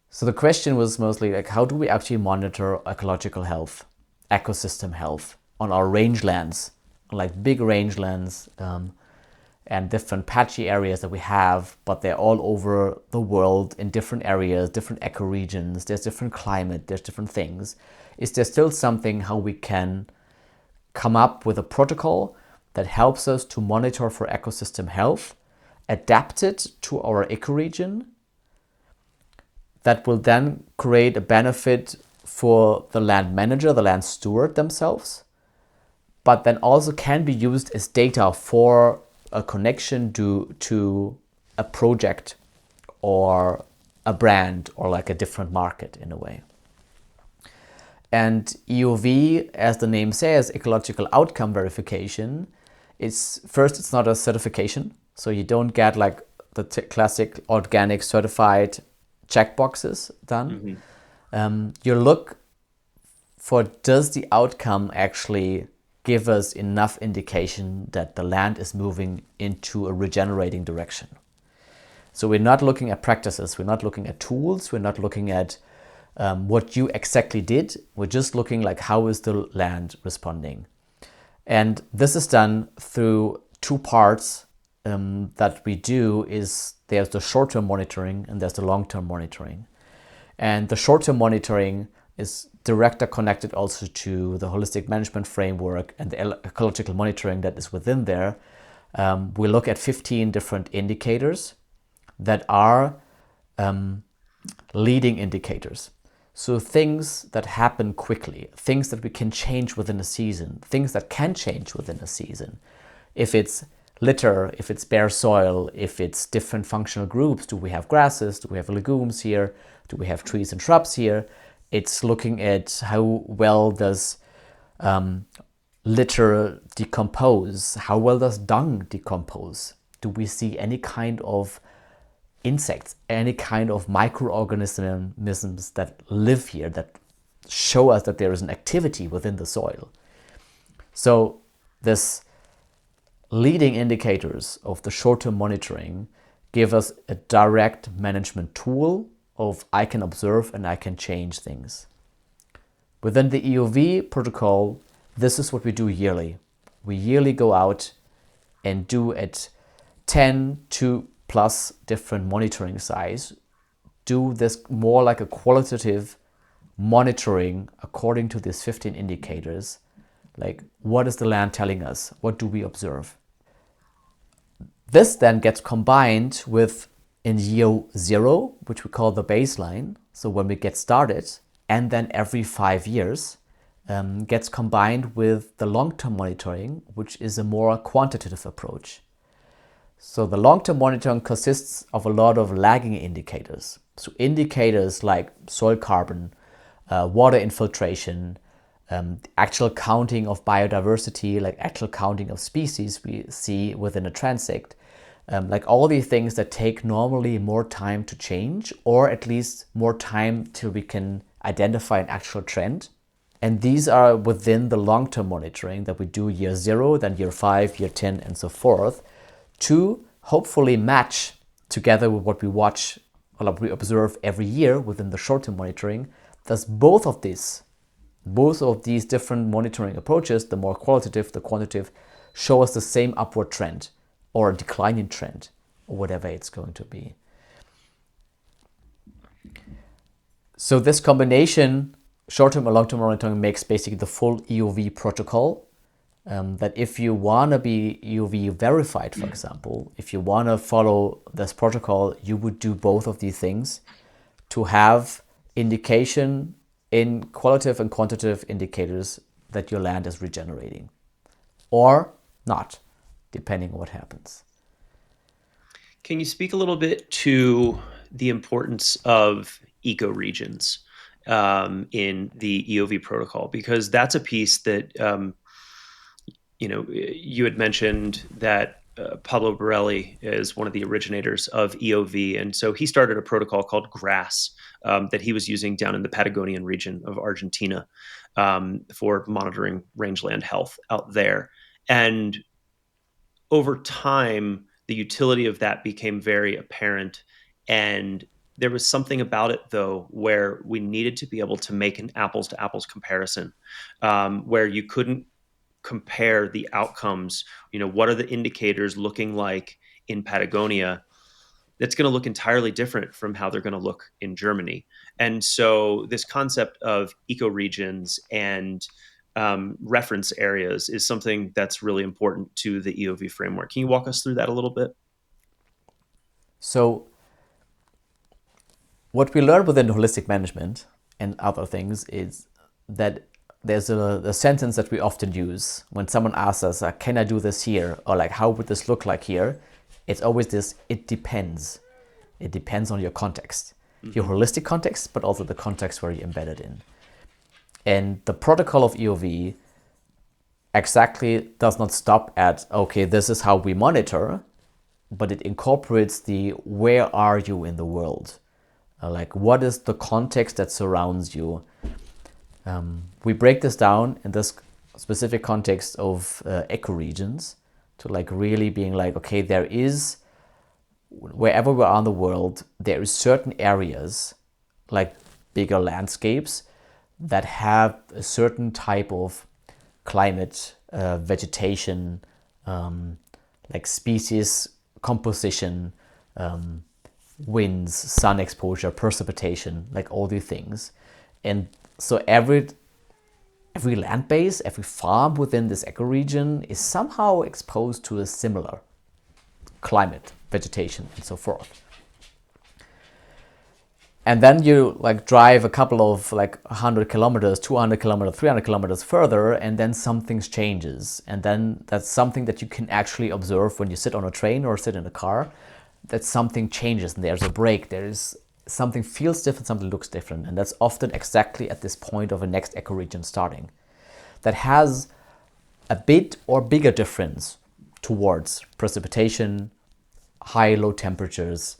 Speaker 2: so the question was mostly like, how do we actually monitor ecological health, ecosystem health on our rangelands, like big rangelands and different patchy areas that we have, but they're all over the world in different areas, different ecoregions, there's different climate, there's different things. Is there still something how we can come up with a protocol that helps us to monitor for ecosystem health, adapt it to our ecoregion, that will then create a benefit for the land manager, the land steward themselves, but then also can be used as data for a connection to a project or a brand or like a different market in a way. And EOV, as the name says, ecological outcome verification, it's not a certification. So you don't get like the classic organic certified checkboxes done. You look for, does the outcome actually give us enough indication that the land is moving into a regenerating direction? So we're not looking at practices, we're not looking at tools, we're not looking at what you exactly did. We're just looking like, how is the land responding? And this is done through two parts that we do. Is there's the short-term monitoring and there's the long-term monitoring. And the short-term monitoring is directly connected also to the holistic management framework and the ecological monitoring that is within there. We look at 15 different indicators that are leading indicators. So things that happen quickly, things that we can change within a season, things that can change within a season. If it's litter, if it's bare soil, if it's different functional groups, do we have grasses, do we have legumes here, do we have trees and shrubs here? It's looking at how well does litter decompose, how well does dung decompose? Do we see any kind of insects, any kind of microorganisms that live here that show us that there is an activity within the soil? So this leading indicators of the short-term monitoring give us a direct management tool of I can observe and I can change things. Within the EOV protocol, this is what we do yearly. We yearly go out and do at 10 to plus different monitoring sites, do this more like a qualitative monitoring according to these 15 indicators. Like, what is the land telling us? What do we observe? This then gets combined with in year 0, which we call the baseline. So when we get started, and then every 5 years gets combined with the long-term monitoring, which is a more quantitative approach. So the long-term monitoring consists of a lot of lagging indicators. So indicators like soil carbon, water infiltration, actual counting of biodiversity, like actual counting of species we see within a transect, like all these things that take normally more time to change, or at least more time till we can identify an actual trend. And these are within the long-term monitoring that we do year 0, then year 5, year 10, and so forth, to hopefully match together with what we watch or what we observe every year within the short-term monitoring. Thus, both of these different monitoring approaches, the more qualitative, the quantitative, show us the same upward trend or a declining trend, or whatever it's going to be. So this combination, short-term and long-term monitoring, makes basically the full EOV protocol. That if you want to be EOV verified, for example, if you want to follow this protocol, you would do both of these things to have indication in qualitative and quantitative indicators that your land is regenerating, or not, depending on what happens.
Speaker 1: Can you speak a little bit to the importance of ecoregions in the EOV protocol? Because that's a piece that you had mentioned that Pablo Borelli is one of the originators of EOV, and so he started a protocol called GRASS that he was using down in the Patagonian region of Argentina for monitoring rangeland health out there. And over time, the utility of that became very apparent. And there was something about it, though, where we needed to be able to make an apples to apples comparison, where you couldn't compare the outcomes. What are the indicators looking like in Patagonia? That's going to look entirely different from how they're going to look in Germany. And so this concept of ecoregions and reference areas is something that's really important to the EOV framework. Can you walk us through that a little bit?
Speaker 2: So what we learned within holistic management and other things is that there's a sentence that we often use when someone asks us, can I do this here? Or like, how would this look like here? It's always this, it depends. It depends on your context, your holistic context, but also the context where you're embedded in. And the protocol of EOV exactly does not stop at, okay, this is how we monitor, but it incorporates the where are you in the world? Like, what is the context that surrounds you? We break this down in this specific context of ecoregions to like really being like, okay, there is, wherever we are in the world, there is certain areas, like bigger landscapes, that have a certain type of climate, vegetation, like species composition, winds, sun exposure, precipitation, like all these things. And so every land base, every farm within this ecoregion is somehow exposed to a similar climate, vegetation, and so forth. And then you like drive a couple of like 100 kilometers, 200 kilometers, 300 kilometers further, and then something changes. And then that's something that you can actually observe when you sit on a train or sit in a car, that something changes and there's a break. There is something feels different, something looks different. And that's often exactly at this point of a next ecoregion starting that has a bit or bigger difference towards precipitation, high, low temperatures,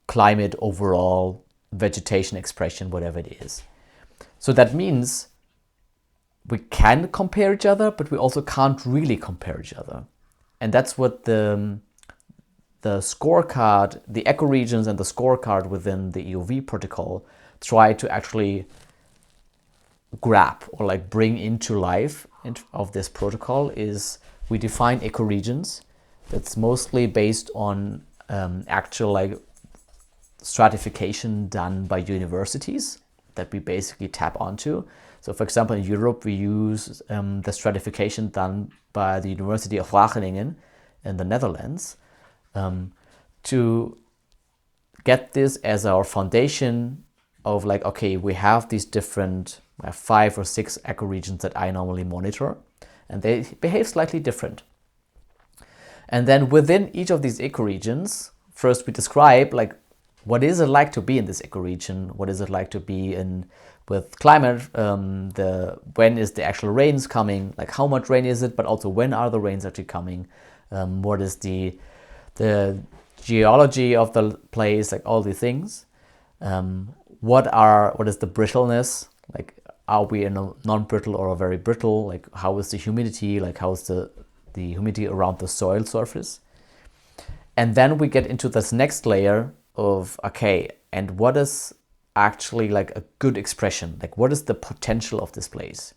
Speaker 2: climate overall, vegetation expression, whatever it is. So that means we can compare each other, but we also can't really compare each other. And that's what the scorecard, the ecoregions and the scorecard within the EOV protocol try to actually grab or like bring into life of this protocol is we define ecoregions. That's mostly based on actual like stratification done by universities that we basically tap onto. So for example, in Europe, we use the stratification done by the University of Wageningen in the Netherlands to get this as our foundation of like, okay, we have these different 5 or 6 ecoregions that I normally monitor, and they behave slightly different. And then within each of these ecoregions, first we describe like, what is it like to be in this ecoregion? What is it like to be in with climate? When is the actual rains coming? Like how much rain is it? But also when are the rains actually coming? What is the geology of the place? Like all these things. What is the brittleness Like, are we in a non-brittle or a very brittle? Like, how is the humidity? Like, how is the humidity around the soil surface? And then we get into this next layer of, okay, and what is actually like a good expression? Like, what is the potential of this place?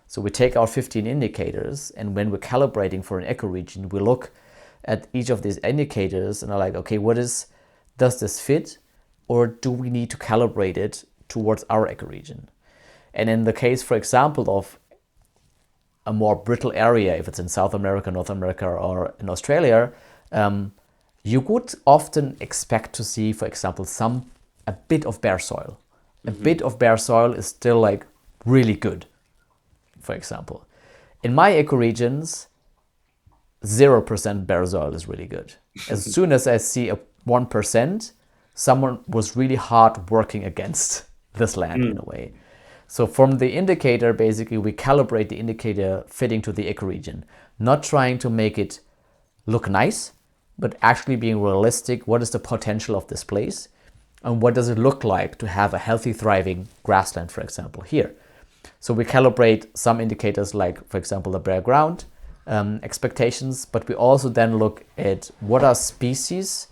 Speaker 2: So we take our 15 indicators, and when we're calibrating for an ecoregion, we look at each of these indicators and are like, okay, does this fit, or do we need to calibrate it towards our ecoregion? And in the case, for example, of a more brittle area, if it's in South America, North America, or in Australia, you would often expect to see, for example, a bit of bare soil. A bit of bare soil is still like really good, for example. In my ecoregions, 0% bare soil is really good. As soon as I see a 1%, someone was really hard working against this land in a way. So from the indicator, basically, we calibrate the indicator fitting to the ecoregion, not trying to make it look nice, but actually being realistic. What is the potential of this place? And what does it look like to have a healthy, thriving grassland, for example, here? So we calibrate some indicators like, for example, the bare ground expectations, but we also then look at what are species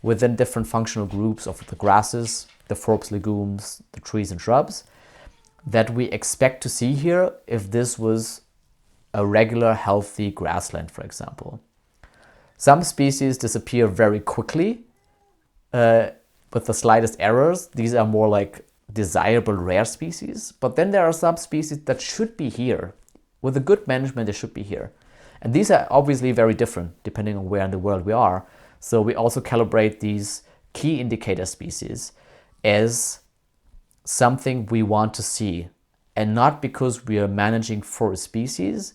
Speaker 2: within different functional groups of the grasses, the forbs, legumes, the trees and shrubs that we expect to see here if this was a regular, healthy grassland, for example. Some species disappear very quickly with the slightest errors. These are more like desirable rare species, but then there are some species that should be here. With a good management, they should be here. And these are obviously very different depending on where in the world we are. So we also calibrate these key indicator species as something we want to see, and not because we are managing for a species,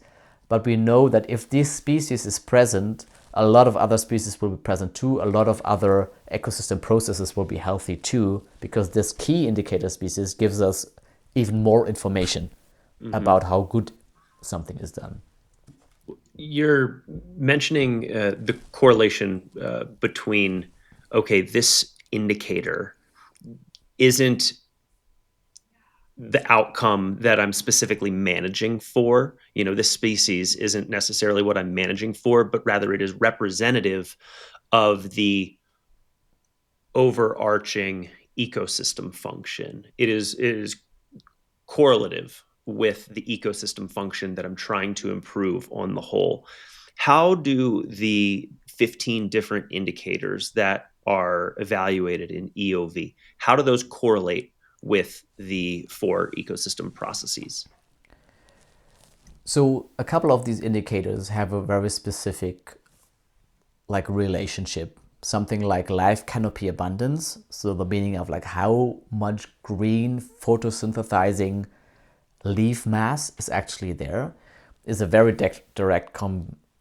Speaker 2: but we know that if this species is present, a lot of other species will be present too, a lot of other ecosystem processes will be healthy too, because this key indicator species gives us even more information about how good something is done.
Speaker 1: You're mentioning the correlation between, okay, this indicator isn't the outcome that I'm specifically managing for. This species isn't necessarily what I'm managing for, but rather it is representative of the overarching ecosystem function. It is correlative with the ecosystem function that I'm trying to improve on the whole. How do the 15 different indicators that are evaluated in EOV, how do those correlate with the 4 ecosystem processes?
Speaker 2: So a couple of these indicators have a very specific like relationship, something like life canopy abundance. So the meaning of like how much green photosynthesizing leaf mass is actually there is a very direct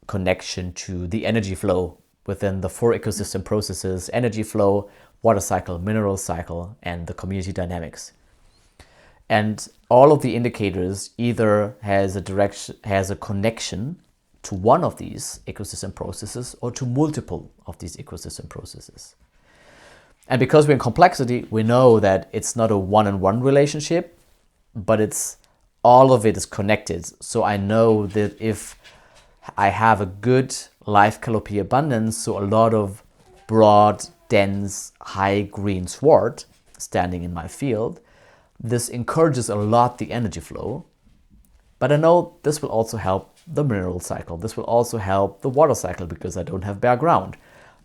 Speaker 2: connection to the energy flow within the 4 ecosystem processes: energy flow, water cycle, mineral cycle, and the community dynamics. And all of the indicators either has a connection to one of these ecosystem processes or to multiple of these ecosystem processes. And because we're in complexity, we know that it's not a one-on-one relationship, but it's all of it is connected. So I know that if I have a good life canopy abundance, so a lot of broad, dense, high green sward standing in my field, this encourages a lot the energy flow. But I know this will also help the mineral cycle. This will also help the water cycle because I don't have bare ground.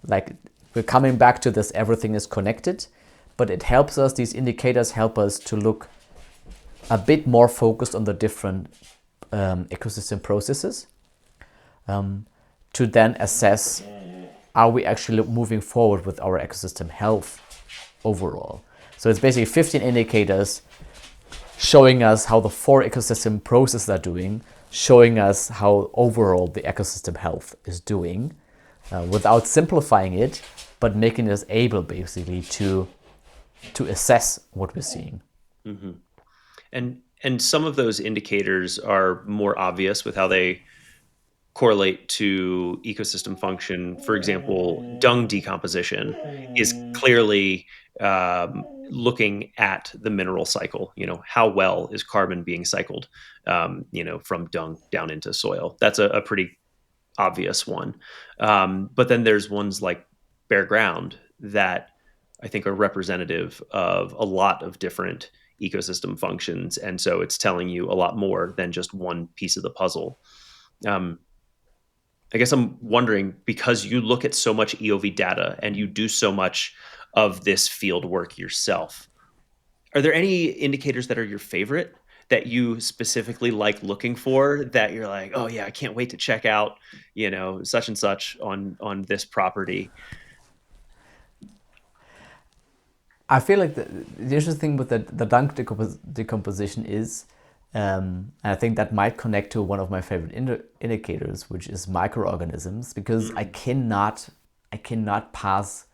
Speaker 2: Like, we're coming back to this, everything is connected, but it helps us, these indicators help us to look a bit more focused on the different ecosystem processes to then assess, are we actually moving forward with our ecosystem health overall? So it's basically 15 indicators showing us how the 4 ecosystem processes are doing, showing us how overall the ecosystem health is doing, without simplifying it, but making us able basically to assess what we're seeing.
Speaker 1: Mm-hmm. And some of those indicators are more obvious with how they correlate to ecosystem function. For example, dung decomposition is clearly looking at the mineral cycle. How well is carbon being cycled, from dung down into soil? That's a pretty obvious one. But then there's ones like bare ground that I think are representative of a lot of different ecosystem functions. And so it's telling you a lot more than just one piece of the puzzle. Um, I guess I'm wondering, because you look at so much EOV data and you do so much of this field work yourself, are there any indicators that are your favorite that you specifically like looking for, that you're like, oh yeah, I can't wait to check out, such and such on this property?
Speaker 2: I feel like the interesting thing with the dunk decomposition is, and I think that might connect to one of my favorite indicators, which is microorganisms, because
Speaker 1: Mm,
Speaker 2: I cannot pass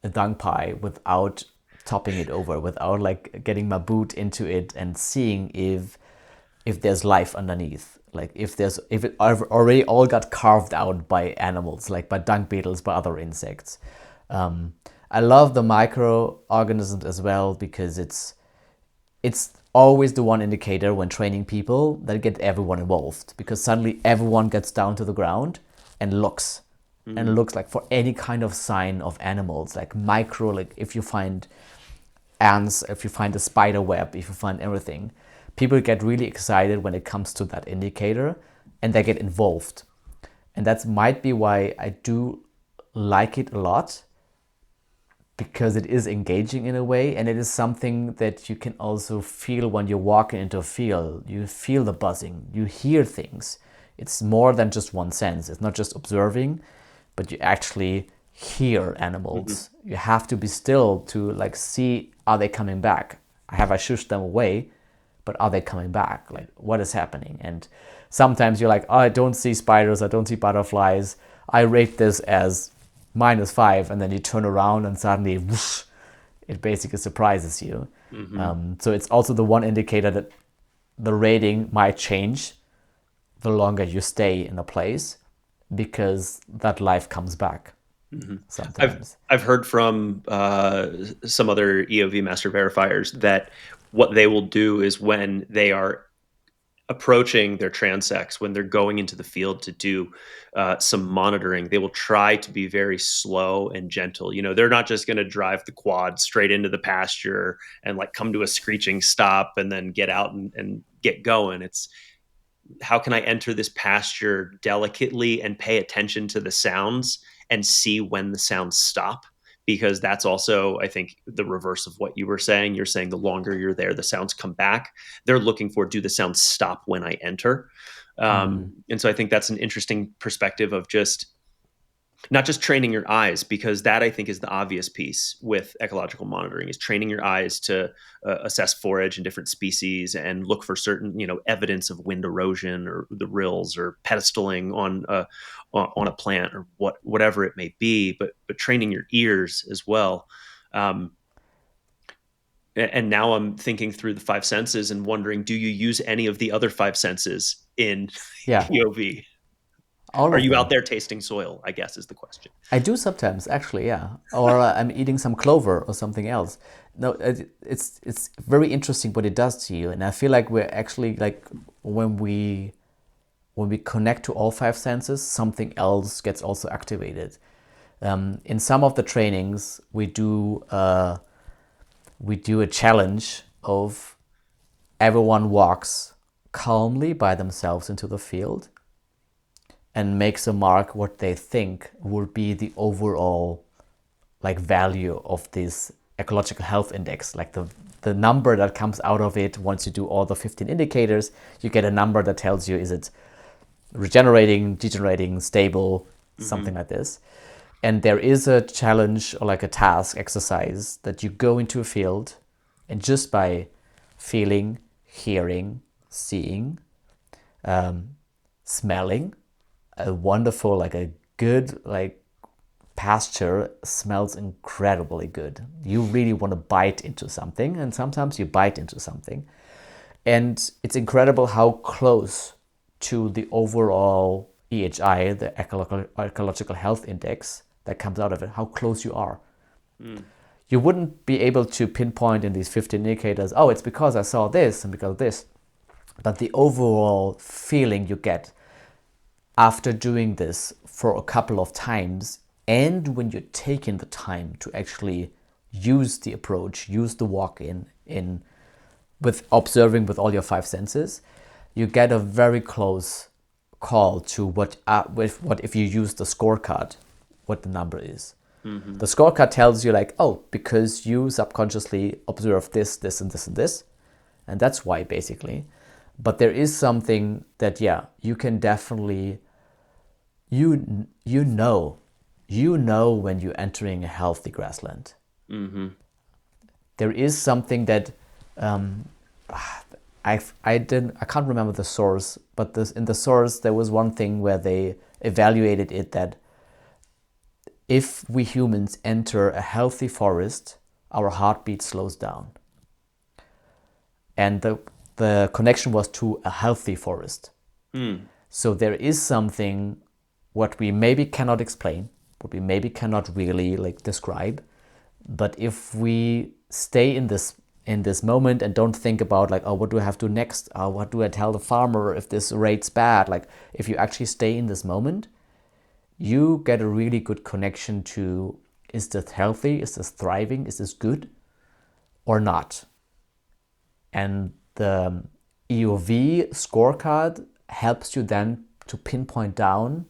Speaker 2: a dung pie without topping it over, without like getting my boot into it and seeing if there's life underneath, like if it already all got carved out by animals, like by dung beetles, by other insects. um, I love the microorganisms as well, because it's always the one indicator when training people that get everyone involved, because suddenly everyone gets down to the ground and looks,
Speaker 1: mm,
Speaker 2: like for any kind of sign of animals, like micro, like if you find ants, if you find a spider web, if you find everything, people get really excited when it comes to that indicator and they get involved. And that might be why I do like it a lot, because it is engaging in a way, and it is something that you can also feel when you're walking into a field. You feel the buzzing, you hear things. It's more than just one sense. It's not just observing, but you actually hear
Speaker 1: mhm,
Speaker 2: animals. You have to be still to like see, are they coming back? Have I shushed them away? But are they coming back? Like, what is happening? And sometimes you're like, oh, I don't see spiders, I don't see butterflies. I rate this as -5, and then you turn around and suddenly whoosh, it basically surprises you.
Speaker 1: mhm,
Speaker 2: So it's also the one indicator that the rating might change the longer you stay in a place, because that life comes back
Speaker 1: mhm. I've
Speaker 2: sometimes.
Speaker 1: I've heard from some other EOV master verifiers that what they will do is, when they are approaching their transects, when they're going into the field to do some monitoring, they will try to be very slow and gentle. They're not just going to drive the quad straight into the pasture and like come to a screeching stop and then get out and get going. It's, how can I enter this pasture delicately and pay attention to the sounds and see when the sounds stop? Because that's also, I think, the reverse of what you were saying. You're saying the longer you're there, the sounds come back. They're looking for, do the sounds stop when I enter? And so I think that's an interesting perspective of just not just training your eyes, because that I think is the obvious piece with ecological monitoring, is training your eyes to assess forage and different species and look for certain evidence of wind erosion or the rills or pedestaling on a plant or whatever it may be, but training your ears as well. um, and now I'm thinking through the five senses and wondering, do you use any of the other five senses in
Speaker 2: Yeah,
Speaker 1: EOV?
Speaker 2: all
Speaker 1: Are
Speaker 2: of
Speaker 1: you out
Speaker 2: them.
Speaker 1: there tasting soil, I guess, is the question.
Speaker 2: I do sometimes, actually, yeah. Or I'm eating some clover or something else. No, it's very interesting what it does to you, and I feel like we're actually like, when we connect to all five senses, something else gets also activated. In some of the trainings, we do a challenge of everyone walks calmly by themselves into the field and makes a mark what they think would be the overall like value of this ecological health index, like the number that comes out of it. Once you do all the 15 indicators, you get a number that tells you, is it regenerating, degenerating, stable, something
Speaker 1: Mm-hmm.
Speaker 2: like this. And there is a challenge, or like a task exercise, that you go into a field and just by feeling, hearing, seeing, smelling, a wonderful, like a good, like pasture smells incredibly good. You really want to bite into something, and sometimes you bite into something. And it's incredible how close to the overall EHI, the ecological health index that comes out of it, how close you are.
Speaker 1: Mm.
Speaker 2: You wouldn't be able to pinpoint in these 15 indicators, oh, it's because I saw this and because of this. But the overall feeling you get after doing this for a couple of times, and when you're taking the time to actually use the approach, use the walk in with observing with all your five senses, you get a very close call to what if you use the scorecard, what the number is.
Speaker 1: Mm-hmm.
Speaker 2: The scorecard tells you like, oh, because you subconsciously observe this, this, and this, and this, and that's why basically. But there is something that, yeah, you can definitely, you know when you're entering a healthy grassland.
Speaker 1: Mm-hmm.
Speaker 2: There is something that I can't remember the source, but in the source there was one thing where they evaluated it that if we humans enter a healthy forest, our heartbeat slows down. And the connection was to a healthy forest.
Speaker 1: Mm.
Speaker 2: So there is something what we maybe cannot explain, what we maybe cannot really like describe, but if we stay in this moment and don't think about like, oh, what do I have to do next? What do I tell the farmer if this rate's bad? Like, if you actually stay in this moment, you get a really good connection to, is this healthy? Is this thriving? Is this good or not? And the EOV scorecard helps you then to pinpoint down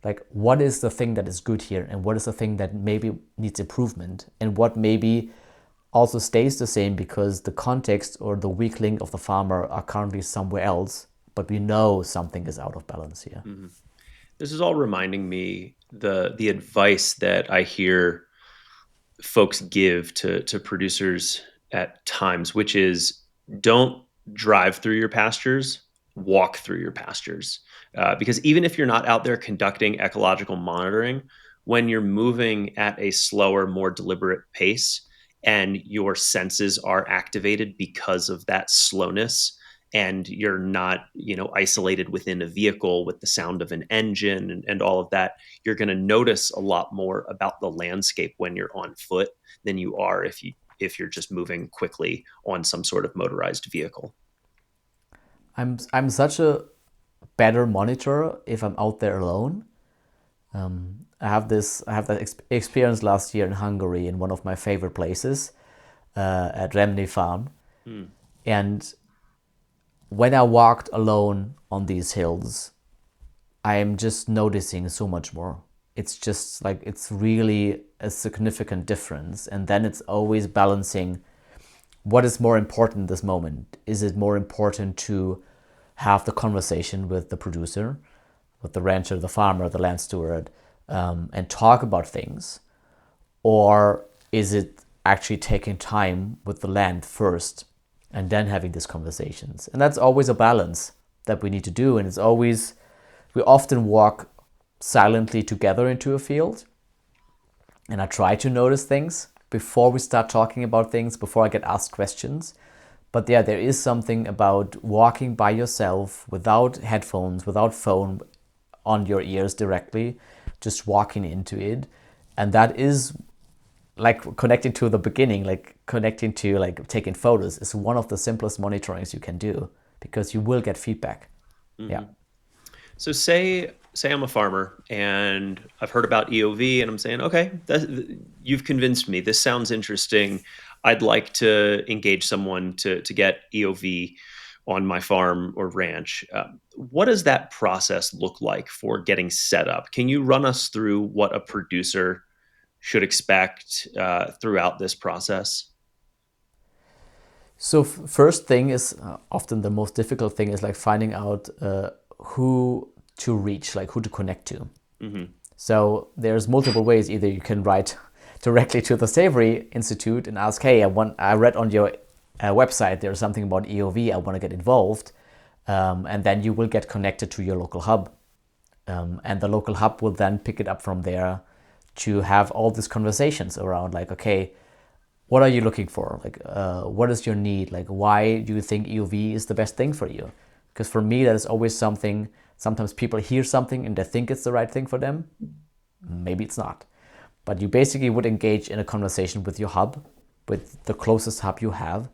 Speaker 2: like what is the thing that is good here and what is the thing that maybe needs improvement and what maybe also stays the same because the context or the weak link of the farmer are currently somewhere else, but we know something is out of balance here.
Speaker 1: Mm-hmm. This is all reminding me the advice that I hear folks give to producers at times, which is don't drive through your pastures, walk through your pastures. Because even if you're not out there conducting ecological monitoring, when you're moving at a slower, more deliberate pace, and your senses are activated because of that slowness, and you're not, isolated within a vehicle with the sound of an engine and all of that, you're going to notice a lot more about the landscape when you're on foot than you are if you're just moving quickly on some sort of motorized vehicle.
Speaker 2: I'm such a better monitor if I'm out there alone. I have that experience last year in Hungary in one of my favorite places at Remni Farm,
Speaker 1: Mm.
Speaker 2: and when I walked alone on these hills, I am just noticing so much more. It's just like it's really a significant difference, and then it's always balancing what is more important in this moment. Is it more important to have the conversation with the producer, with the rancher, the farmer, the land steward, and talk about things? Or is it actually taking time with the land first and then having these conversations? And that's always a balance that we need to do. And we often walk silently together into a field. And I try to notice things before we start talking about things, before I get asked questions. But yeah, there is something about walking by yourself without headphones, without phone on your ears directly, just walking into it. And that is like connecting to the beginning, like connecting to like taking photos is one of the simplest monitorings you can do because you will get feedback. Yeah.
Speaker 1: Mm-hmm. So say I'm a farmer and I've heard about EOV and I'm saying, okay, you've convinced me. This sounds interesting. I'd like to engage someone to get EOV on my farm or ranch. What does that process look like for getting set up? Can you run us through what a producer should expect throughout this process?
Speaker 2: So first thing is often the most difficult thing is like finding out who to reach, like who to connect to.
Speaker 1: Mm-hmm.
Speaker 2: So there's multiple ways. Either you can write directly to the Savory Institute and ask, hey, I read on your website there's something about EOV, I want to get involved. And then you will get connected to your local hub. And the local hub will then pick it up from there to have all these conversations around like, okay, what are you looking for? Like, what is your need? Like, why do you think EOV is the best thing for you? Because for me, that is always something Sometimes people hear something and they think it's the right thing for them. Maybe it's not. But you basically would engage in a conversation with your hub, with the closest hub you have,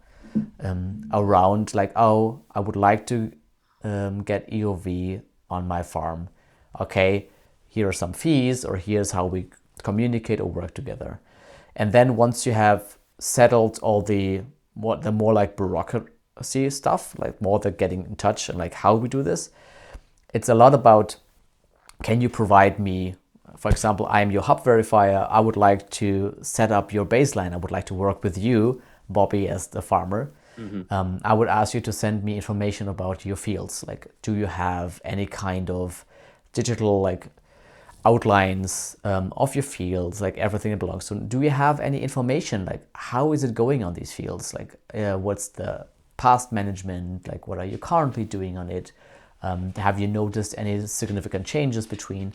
Speaker 2: around like, oh, I would like to get EOV on my farm. Okay, here are some fees, or here's how we communicate or work together. And then once you have settled all the more like bureaucracy stuff, like more the getting in touch and like how we do this, it's a lot about, can you provide me, for example, I'm your hub verifier. I would like to set up your baseline. I would like to work with you, Bobby, as the farmer. I would ask you to send me information about your fields. Like, do you have any kind of digital like outlines of your fields, like everything that belongs to? Do you have any information, like how is it going on these fields? Like, what's the past management? Like, what are you currently doing on it? Have you noticed any significant changes between?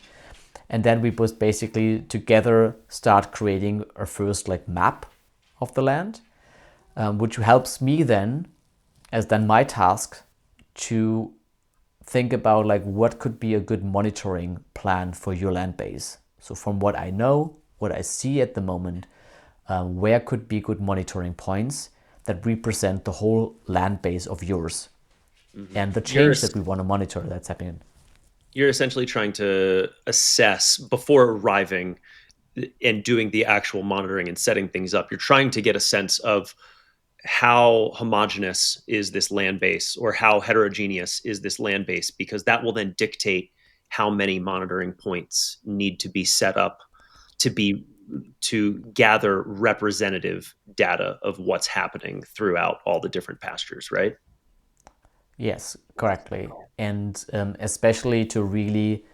Speaker 2: And then we both basically together start creating our first like map of the land, which helps me then, as then my task, to think about like what could be a good monitoring plan for your land base. So from what I know, what I see at the moment, where could be good monitoring points that represent the whole land base of yours and the change that we want to monitor that's happening.
Speaker 1: You're essentially trying to assess before arriving and doing the actual monitoring and setting things up. You're trying to get a sense of how homogeneous is this land base, or how heterogeneous is this land base, because that will then dictate how many monitoring points need to be set up to gather representative data of what's happening throughout all the different pastures, right?
Speaker 2: Yes, correctly. And especially to really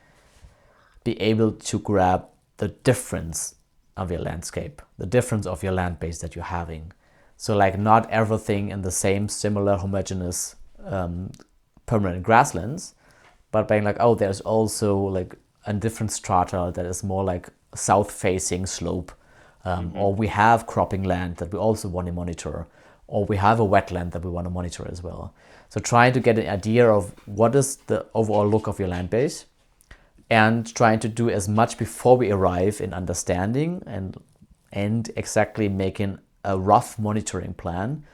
Speaker 2: be able to grab the difference of your landscape, the difference of your land base that you're having. So like not everything in the same similar homogeneous permanent grasslands, but being like, oh, there's also like a different strata that is more like south facing slope, or we have cropping land that we also want to monitor, or we have a wetland that we want to monitor as well. So trying to get an idea of what is the overall look of your land base, and trying to do as much before we arrive in understanding and exactly making a rough monitoring plan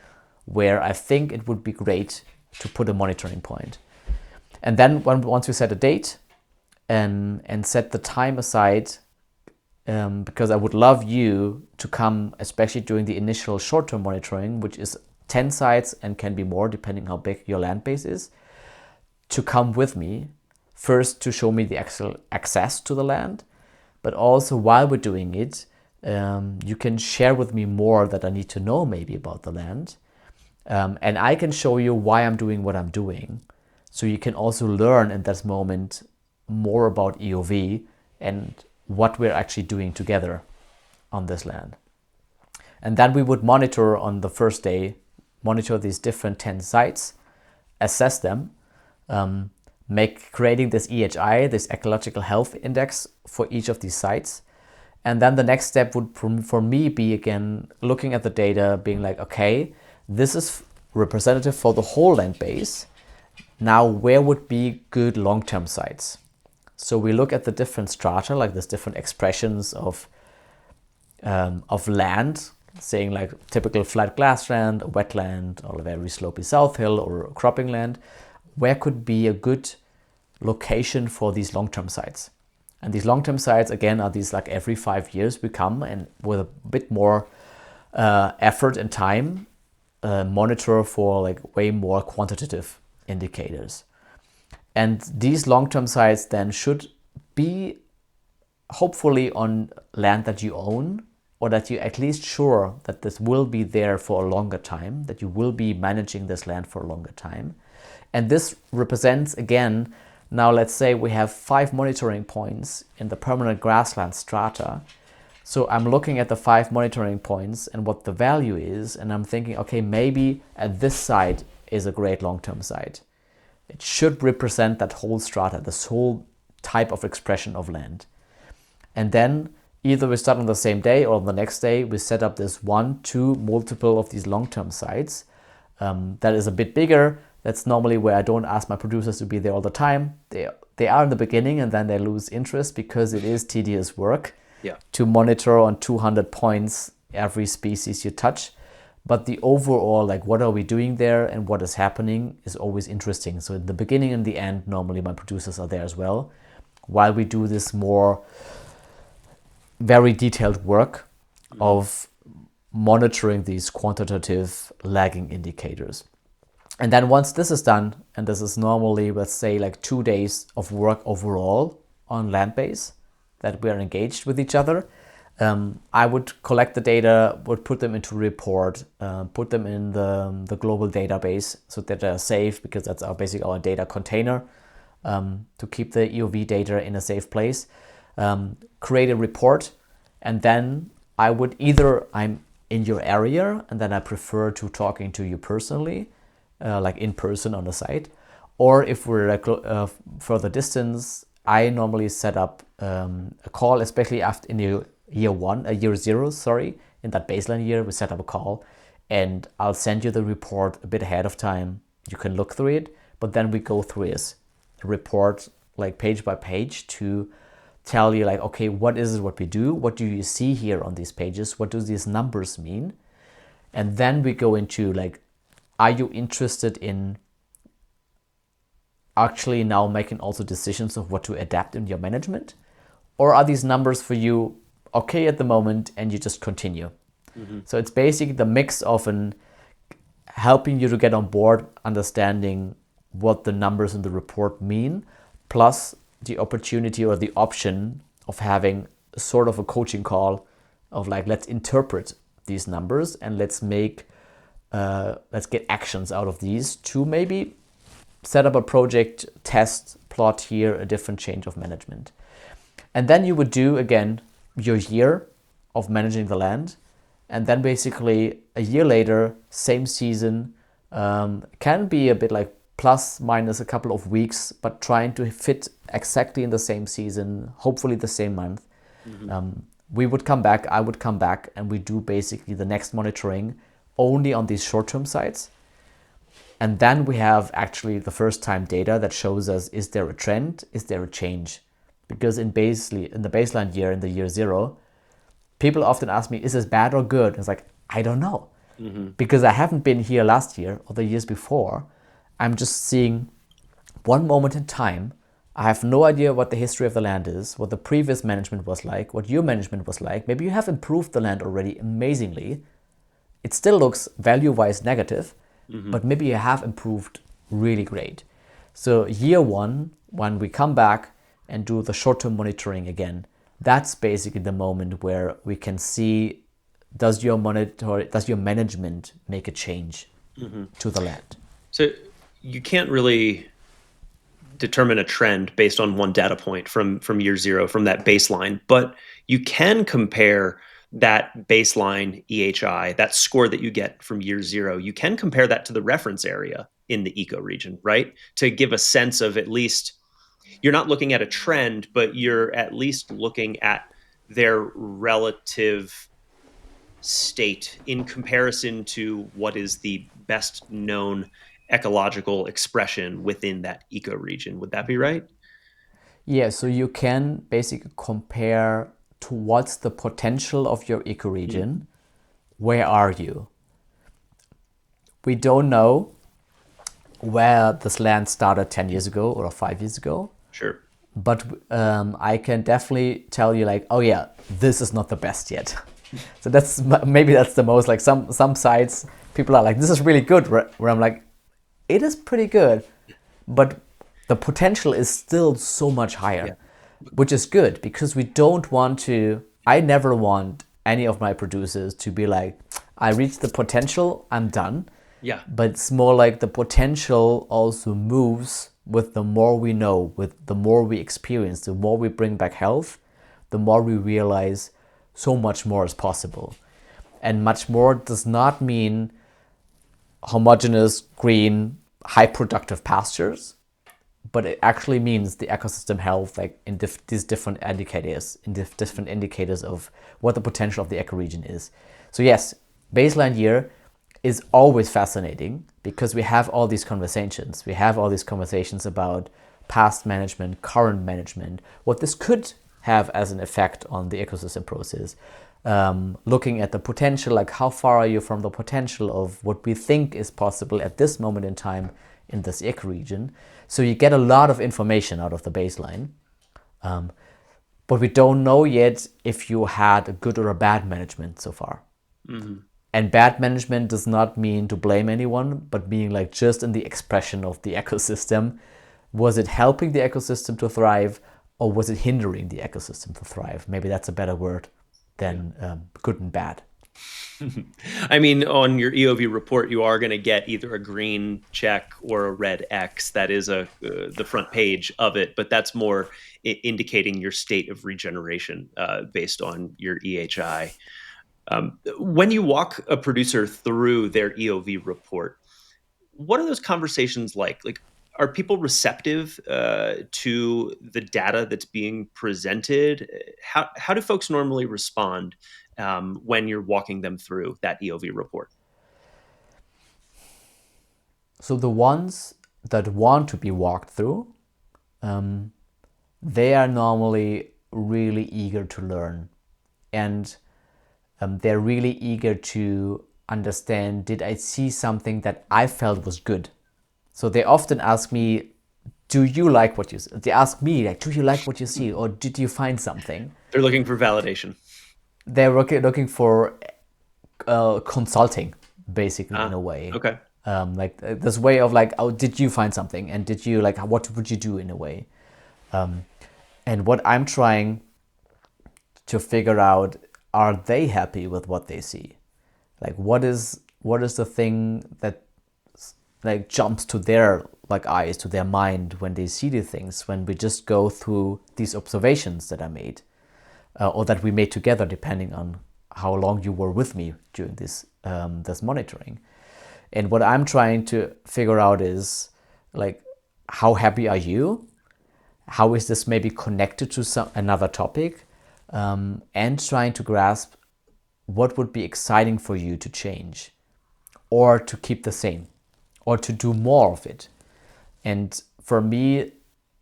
Speaker 2: where I think it would be great to put a monitoring point. And then once we set a date and set the time aside, because I would love you to come, especially during the initial short-term monitoring, which is 10 sites and can be more depending how big your land base is, to come with me first to show me the actual access to the land, but also while we're doing it, you can share with me more that I need to know maybe about the land, and I can show you why I'm doing what I'm doing, so you can also learn in this moment more about EOV and what we're actually doing together on this land. And then we would monitor on the first day, monitor these different 10 sites, assess them, creating this EHI, this ecological health index for each of these sites. And then the next step would for me be again looking at the data, being like, okay, this is representative for the whole land base. Now where would be good long-term sites? So we look at the different strata, like there's different expressions of land, saying like typical flat grassland, wetland, or a very slopey south hill, or cropping land. Where could be a good location for these long-term sites? And these long-term sites, again, are these like every 5 years we come and with a bit more effort and time, monitor for like way more quantitative indicators. And these long-term sites then should be hopefully on land that you own, or that you're at least sure that this will be there for a longer time, that you will be managing this land for a longer time. And this represents, again, now let's say we have 5 monitoring points in the permanent grassland strata. So I'm looking at the 5 monitoring points and what the value is, and I'm thinking, okay, maybe at this site is a great long-term site. It should represent that whole strata, this whole type of expression of land. And then either we start on the same day or on the next day, we set up this 1, 2, multiple of these long-term sites that is a bit bigger, That's normally where I don't ask my producers to be there all the time. They are in the beginning and then they lose interest because it is tedious work
Speaker 1: Yeah.
Speaker 2: to monitor on 200 points every species you touch. But the overall, like, what are we doing there and what is happening is always interesting. So in the beginning and the end, normally my producers are there as well, while we do this more very detailed work of monitoring these quantitative lagging indicators. And then once this is done, and this is normally, let's say, like 2 days of work overall on land base that we are engaged with each other, I would collect the data, would put them into a report, put them in the global database so that they're safe, because that's basically our data container, to keep the EOV data in a safe place, create a report, and then I would either, I'm in your area and then I prefer to talking to you personally, like in person on the site, or if we're further distance, I normally set up a call, especially after in year zero, in that baseline year, we set up a call and I'll send you the report a bit ahead of time. You can look through it, but then we go through this report like page by page to tell you like, okay, what is it, what we do? What do you see here on these pages? What do these numbers mean? And then we go into like, are you interested in actually now making also decisions of what to adapt in your management? Or are these numbers for you okay at the moment and you just continue? So it's basically the mix of helping you to get on board, understanding what the numbers in the report mean, plus the opportunity or the option of having sort of a coaching call of like, let's interpret these numbers and let's get actions out of these to maybe set up a project, test, plot here a different change of management. And then you would do again your year of managing the land. And then basically a year later, same season, can be a bit like plus minus a couple of weeks, but trying to fit exactly in the same season, hopefully the same month. We would come back, I would come back, and we do basically the next monitoring only on these short-term sites. And then we have actually the first time data that shows us, is there a trend? Is there a change? Because in the baseline year, in the year zero, people often ask me, is this bad or good? It's like, I don't know. Because I haven't been here last year or the years before. I'm just seeing one moment in time. I have no idea what the history of the land is, what the previous management was like, what your management was like. Maybe you have improved the land already amazingly. It still looks value-wise negative, but maybe you have improved really great. So year one, when we come back and do the short-term monitoring again, that's basically the moment where we can see, does your management make a change to the land?
Speaker 1: So you can't really determine a trend based on one data point from year zero, from that baseline, but you can compare that baseline EHI, that score that you get from year zero, you can compare that to the reference area in the ecoregion, right? To give a sense of, at least, you're not looking at a trend, but you're at least looking at their relative state in comparison to what is the best known ecological expression within that ecoregion. Would that be right?
Speaker 2: Yeah, so you can basically compare to what's the potential of your ecoregion. Where are you? We don't know where this land started 10 years ago or 5 years ago.
Speaker 1: Sure.
Speaker 2: But I can definitely tell you like, oh yeah, this is not the best yet. So maybe that's the most, like some sites, people are like, this is really good, where I'm like, it is pretty good, but the potential is still so much higher, which is good, because I never want any of my producers to be like, I reached the potential, I'm done.
Speaker 1: Yeah.
Speaker 2: But it's more like the potential also moves with the more we know, with the more we experience, the more we bring back health, the more we realize so much more is possible. And much more does not mean homogeneous, green, high productive pastures, but it actually means the ecosystem health, like in these different indicators of what the potential of the ecoregion is. So yes, baseline year, is always fascinating because we have all these conversations. We have all these conversations about past management, current management, what this could have as an effect on the ecosystem process. Looking at the potential, like how far are you from the potential of what we think is possible at this moment in time in this ecoregion. So you get a lot of information out of the baseline. But we don't know yet if you had a good or a bad management so far.
Speaker 1: Mhm.
Speaker 2: And bad management does not mean to blame anyone, but being like just in the expression of the ecosystem. Was it helping the ecosystem to thrive, or was it hindering the ecosystem to thrive? Maybe that's a better word than good and bad.
Speaker 1: I mean, on your EOV report, you are going to get either a green check or a red X. That is the front page of it, but that's more indicating your state of regeneration based on your EHI. When you walk a producer through their EOV report, what are those conversations like? Like, are people receptive to the data that's being presented? How do folks normally respond when you're walking them through that EOV report?
Speaker 2: So the ones that want to be walked through, they are normally really eager to learn, and they're really eager to understand, did I see something that I felt was good? So they often ask me, do you like what you see? They ask me, like, do you like what you see? Or did you find something?
Speaker 1: They're looking for validation.
Speaker 2: They're looking for consulting, basically, in
Speaker 1: Ah,
Speaker 2: a way.
Speaker 1: okay.
Speaker 2: Like this way of like, oh, did you find something? And did you like, what would you do in a way? And what I'm trying to figure out, are they happy with what they see? Like what is the thing that like jumps to their like eyes, to their mind when they see the things, when we just go through these observations that I made, or that we made together, depending on how long you were with me during this monitoring. And what I'm trying to figure out is like, how happy are you? How is this maybe connected to some another topic? And trying to grasp what would be exciting for you to change, or to keep the same, or to do more of it. And for me,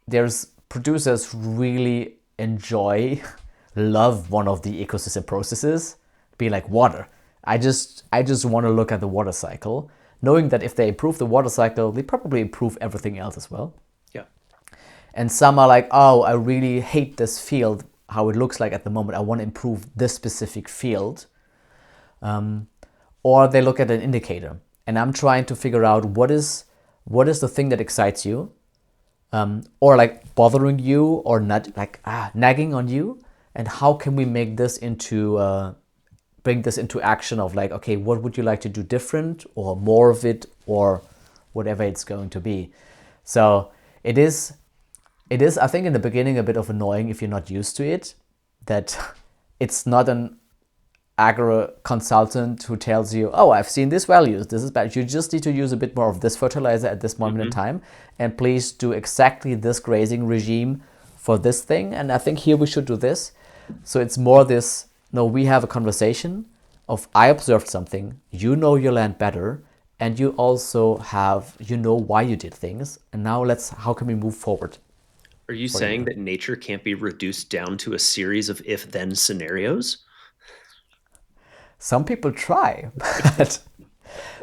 Speaker 2: there's producers really enjoy, love one of the ecosystem processes, be like water. I just want to look at the water cycle, knowing that if they improve the water cycle, they probably improve everything else as well.
Speaker 1: Yeah.
Speaker 2: And some are like, oh, I really hate this field, how it looks like at the moment. I want to improve this specific field. Or they look at an indicator. And I'm trying to figure out what is the thing that excites you, or like bothering you, or not like nagging on you, and how can we make this into bring this into action of like, okay, what would you like to do different, or more of it, or whatever it's going to be. So it is I think in the beginning a bit of annoying if you're not used to it, that it's not an agro consultant who tells you, oh, I've seen these values, this is bad, you just need to use a bit more of this fertilizer at this moment in
Speaker 1: Hmm.
Speaker 2: time, and please do exactly this grazing regime for this thing, and I think here we should do this. So it's more this, no, we have a conversation of, I observed something, you know your land better, and you also have, why you did things, and now how can we move forward
Speaker 1: Are you
Speaker 2: for
Speaker 1: saying
Speaker 2: you?
Speaker 1: that nature can't be reduced down to a series of if-then scenarios?
Speaker 2: Some people try,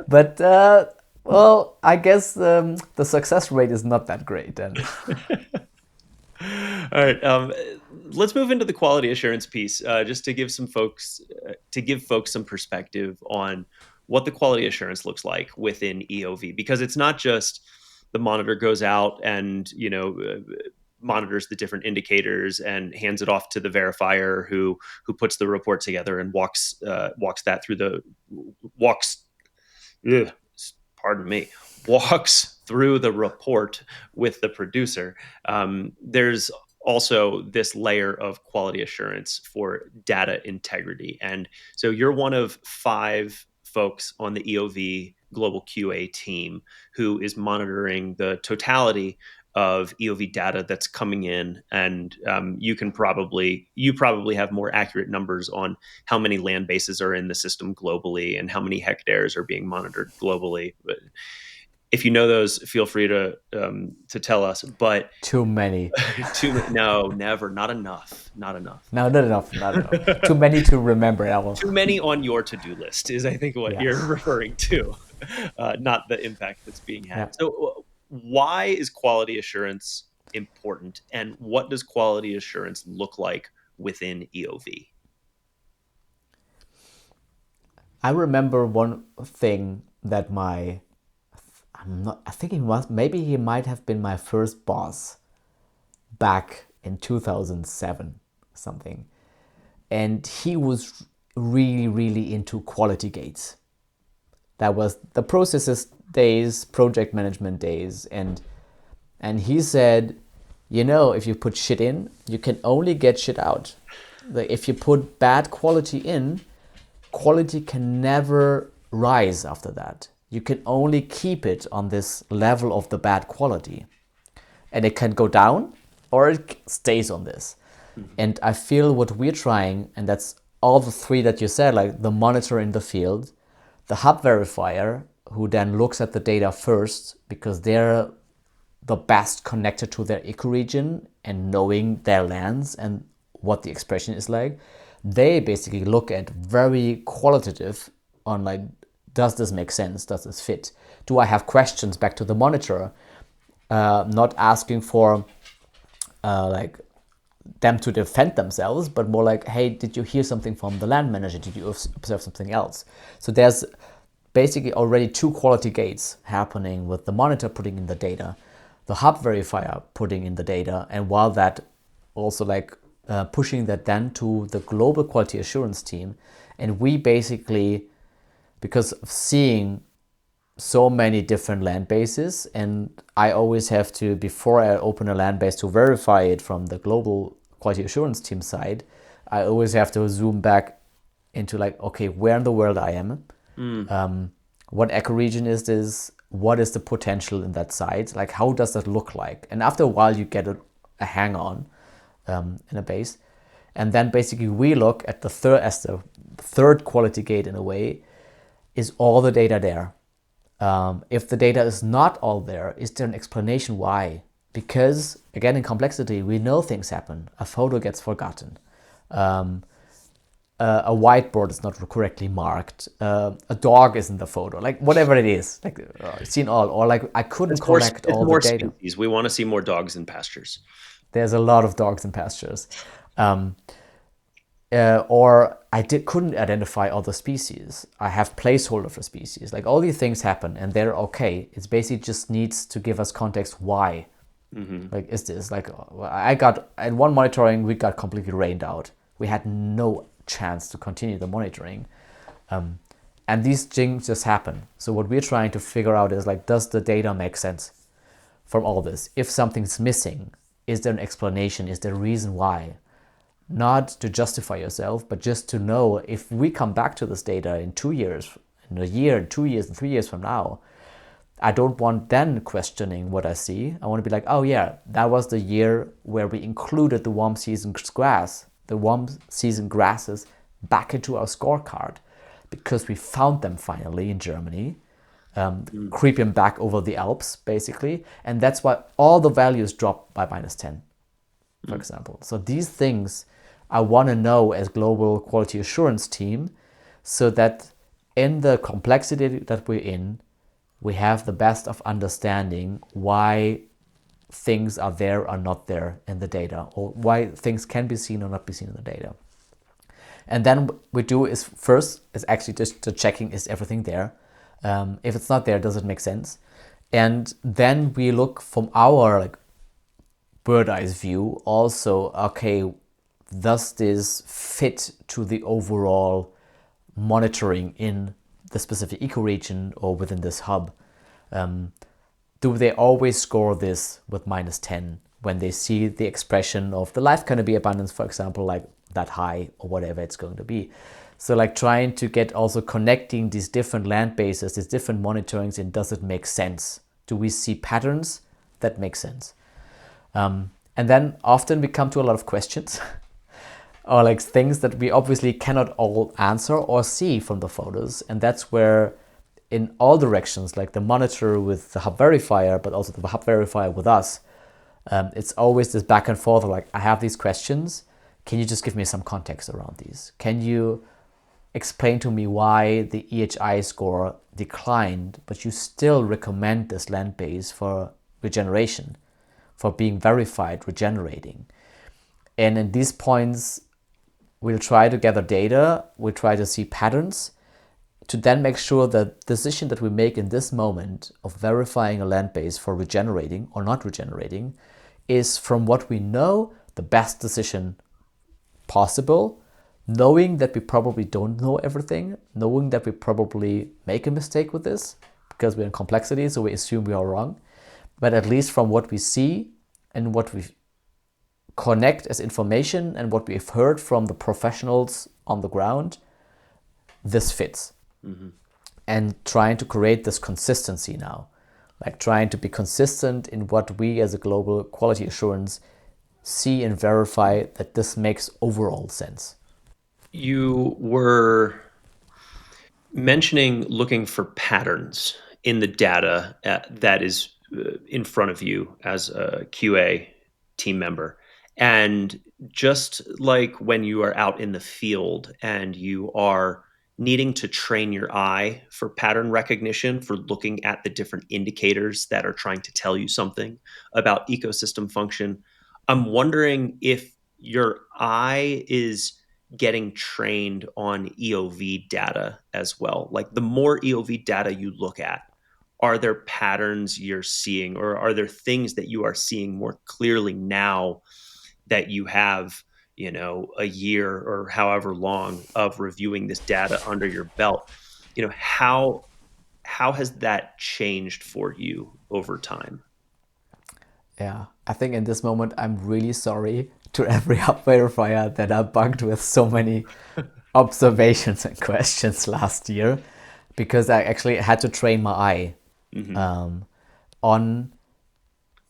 Speaker 2: but well, I guess the success rate is not that great. And
Speaker 1: All right. Let's move into the quality assurance piece, just to give folks some perspective on what the quality assurance looks like within EOV, because it's not just the monitor goes out and monitors the different indicators and hands it off to the verifier who puts the report together and walks that through the walks ugh, pardon me, walks through the report with the producer. There's also this layer of quality assurance for data integrity. And so you're one of 5 folks on the EOV global QA team who is monitoring the totality of EOV data that's coming in, and you probably have more accurate numbers on how many land bases are in the system globally and how many hectares are being monitored globally. But if you know those, feel free to tell us. But
Speaker 2: Too many.
Speaker 1: no, never, not enough, not enough.
Speaker 2: No, not enough, not enough. Too many to remember. I will.
Speaker 1: Too many on your to-do list is, I think, what
Speaker 2: Yeah.
Speaker 1: you're referring to, not the impact that's being had.
Speaker 2: Yeah.
Speaker 1: So, why is quality assurance important, and what does quality assurance look like within EOV?
Speaker 2: I remember one thing that I think maybe he might have been my first boss back in 2007, something. And he was really, really into quality gates. That was the processes days, project management days. And he said, if you put shit in, you can only get shit out. Like if you put bad quality in, quality can never rise after that. You can only keep it on this level of the bad quality. And it can go down or it stays on this. Mm-hmm. And I feel what we're trying, and that's all the three that you said, like the monitor in the field, the hub verifier, who then looks at the data first because they're the best connected to their ecoregion and knowing their lands and what the expression is like. They basically look at very qualitative on like, does this make sense? Does this fit? Do I have questions back to the monitor? Not asking for like them to defend themselves, but more like, hey, did you hear something from the land manager? Did you observe something else? So there's basically already two quality gates happening with the monitor putting in the data, the hub verifier putting in the data, and while that also like pushing that then to the global quality assurance team. And we basically, because of seeing so many different land bases, and I always have to, before I open a land base to verify it from the global quality assurance team side, I always have to zoom back into like, okay, where in the world I am, what ecoregion is this, what is the potential in that site, like how does that look like? And after a while you get a hang on in a base. And then basically we look at the third quality gate in a way, is all the data there? If the data is not all there, is there an explanation why? Because again, in complexity, we know things happen. A photo gets forgotten. A whiteboard is not correctly marked. A dog is in the photo, like whatever it is, like seen all, or like I couldn't collect all the data.
Speaker 1: Species. We want to see more dogs in pastures.
Speaker 2: There's a lot of dogs in pastures. Or I couldn't identify other species. I have placeholder for species. Like all these things happen and they're okay. It's basically just needs to give us context why. Mm-hmm. Like, is this like, at one monitoring, we got completely rained out. We had no chance to continue the monitoring. And these things just happen. So what we're trying to figure out is like, does the data make sense from all this? If something's missing, is there an explanation? Is there a reason why? Not to justify yourself, but just to know if we come back to this data in 2 years, in a year, 2 years, and 3 years from now, I don't want then questioning what I see. I want to be like, oh yeah, that was the year where we included the warm season grass, the warm season grasses back into our scorecard because we found them finally in Germany, creeping back over the Alps basically. And that's why all the values dropped by -10, for example. So these things I want to know as global quality assurance team, so that in the complexity that we're in, we have the best of understanding why things are there or not there in the data, or why things can be seen or not be seen in the data. And then what we do is first is actually just the checking, is everything there? If it's not there, does it make sense? And then we look from our like bird eyes view also, okay, does this fit to the overall monitoring in the specific ecoregion or within this hub? Do they always score this with -10 when they see the expression of the life canopy abundance, for example, like that high or whatever it's going to be? So like trying to get also connecting these different land bases, these different monitorings, and does it make sense? Do we see patterns that make sense? And then often we come to a lot of questions or like things that we obviously cannot all answer or see from the photos. And that's where in all directions, like the monitor with the hub verifier, but also the hub verifier with us, it's always this back and forth of like, I have these questions. Can you just give me some context around these? Can you explain to me why the EHI score declined, but you still recommend this land base for regeneration, for being verified, regenerating? And in these points, we'll try to gather data, we'll try to see patterns to then make sure that the decision that we make in this moment of verifying a land base for regenerating or not regenerating is, from what we know, the best decision possible, knowing that we probably don't know everything, knowing that we probably make a mistake with this because we're in complexity, so we assume we are wrong. But at least from what we see and what we connect as information and what we've heard from the professionals on the ground, this fits. And trying to create this consistency now, like trying to be consistent in what we as a global quality assurance see and verify that this makes overall sense.
Speaker 1: You were mentioning looking for patterns in the data that is in front of you as a QA team member. And just like when you are out in the field and you are needing to train your eye for pattern recognition, for looking at the different indicators that are trying to tell you something about ecosystem function, I'm wondering if your eye is getting trained on EOV data as well. Like the more EOV data you look at, are there patterns you're seeing, or are there things that you are seeing more clearly now that you have, a year or however long of reviewing this data under your belt? How has that changed for you over time?
Speaker 2: Yeah, I think in this moment, I'm really sorry to every hub verifier that I bugged with so many observations and questions last year, because I actually had to train my eye
Speaker 1: Hmm.
Speaker 2: um, on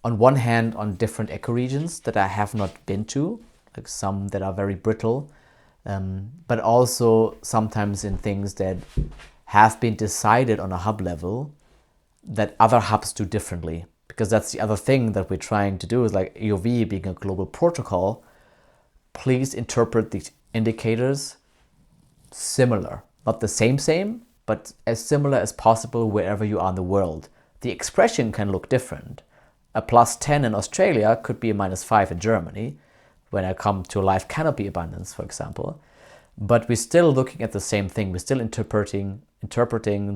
Speaker 2: one hand on different ecoregions that I have not been to, like some that are very brittle, but also sometimes in things that have been decided on a hub level that other hubs do differently. Because that's the other thing that we're trying to do is like EOV being a global protocol, please interpret the indicators similar. Not the same, but as similar as possible wherever you are in the world. The expression can look different. A +10 in Australia could be a -5 in Germany when I come to live canopy abundance, for example. But we're still looking at the same thing. We're still interpreting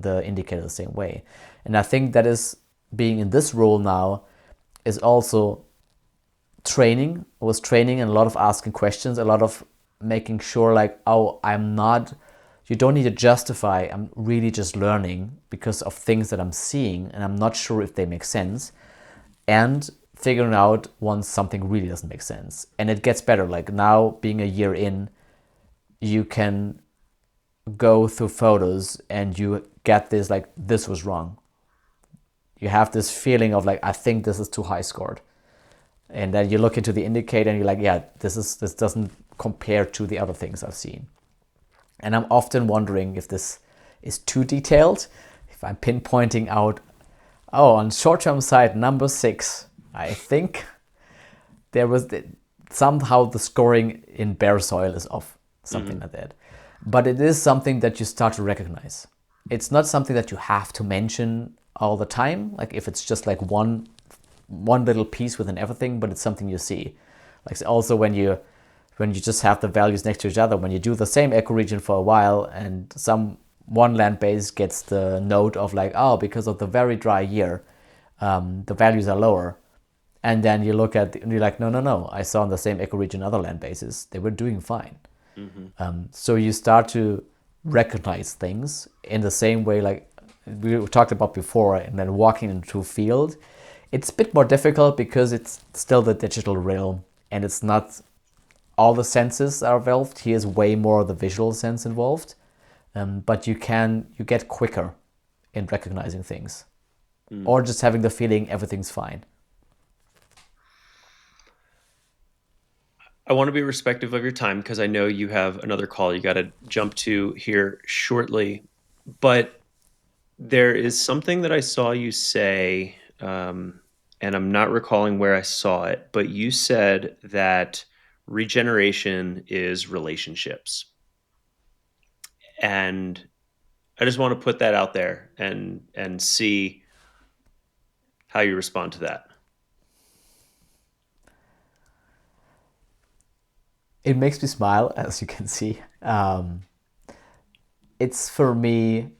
Speaker 2: the indicator the same way. And I think that is being in this role now is also training. I was training and a lot of asking questions, a lot of making sure like, oh, you don't need to justify, I'm really just learning because of things that I'm seeing and I'm not sure if they make sense. And figuring out once something really doesn't make sense. And it gets better. Like now being a year in, you can go through photos and you get this like, this was wrong. You have this feeling of like, I think this is too high scored. And then you look into the indicator and you're like, yeah, this doesn't compare to the other things I've seen. And I'm often wondering if this is too detailed, if I'm pinpointing out, oh, on short-term side number 6, I think there was somehow the scoring in bare soil is off, something
Speaker 1: Hmm.
Speaker 2: like that. But it is something that you start to recognize. It's not something that you have to mention all the time, like if it's just like one little piece within everything, but it's something you see. Like also when you just have the values next to each other, when you do the same ecoregion for a while and one land base gets the note of like, oh, because of the very dry year, the values are lower. And then you look at and you're like, no, I saw in the same ecoregion other land bases, they were doing fine.
Speaker 1: Hmm.
Speaker 2: So you start to recognize things in the same way like we talked about before, and then walking into a field, it's a bit more difficult because it's still the digital realm and it's not all the senses are involved. Here's way more of the visual sense involved, but you get quicker in recognizing things or just having the feeling everything's fine.
Speaker 1: I want to be respectful of your time because I know you have another call you got to jump to here shortly. But there is something that I saw you say, and I'm not recalling where I saw it, but you said that regeneration is relationships. And I just want to put that out there and see how you respond to that.
Speaker 2: It makes me smile, as you can see. It's for me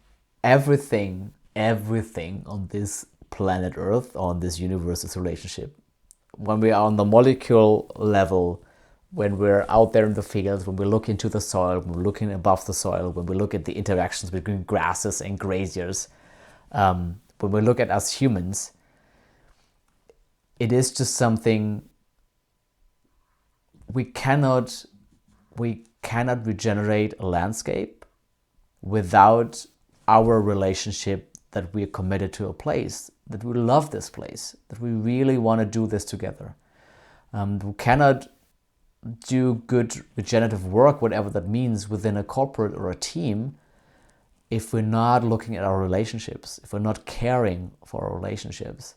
Speaker 2: everything on this planet Earth, on this universe is a relationship. When we are on the molecule level, when we're out there in the fields, when we look into the soil, when we're looking above the soil, when we look at the interactions between grasses and graziers, when we look at us humans, it is just something we cannot we cannot regenerate a landscape without our relationship that we're committed to a place, that we love this place, that we really want to do this together. We cannot do good regenerative work, whatever that means, within a corporate or a team if we're not looking at our relationships, if we're not caring for our relationships.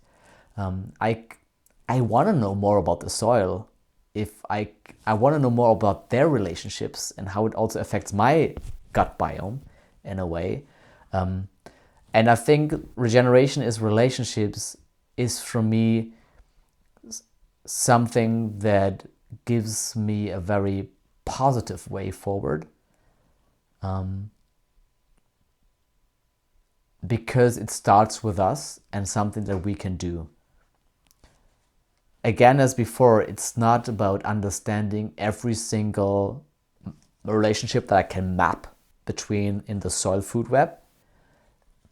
Speaker 2: I want to know more about the soil. If I want to know more about their relationships and how it also affects my gut biome in a way. And I think regeneration is relationships is for me something that gives me a very positive way forward, because it starts with us and something that we can do. Again, as before, it's not about understanding every single relationship that I can map between in the soil food web,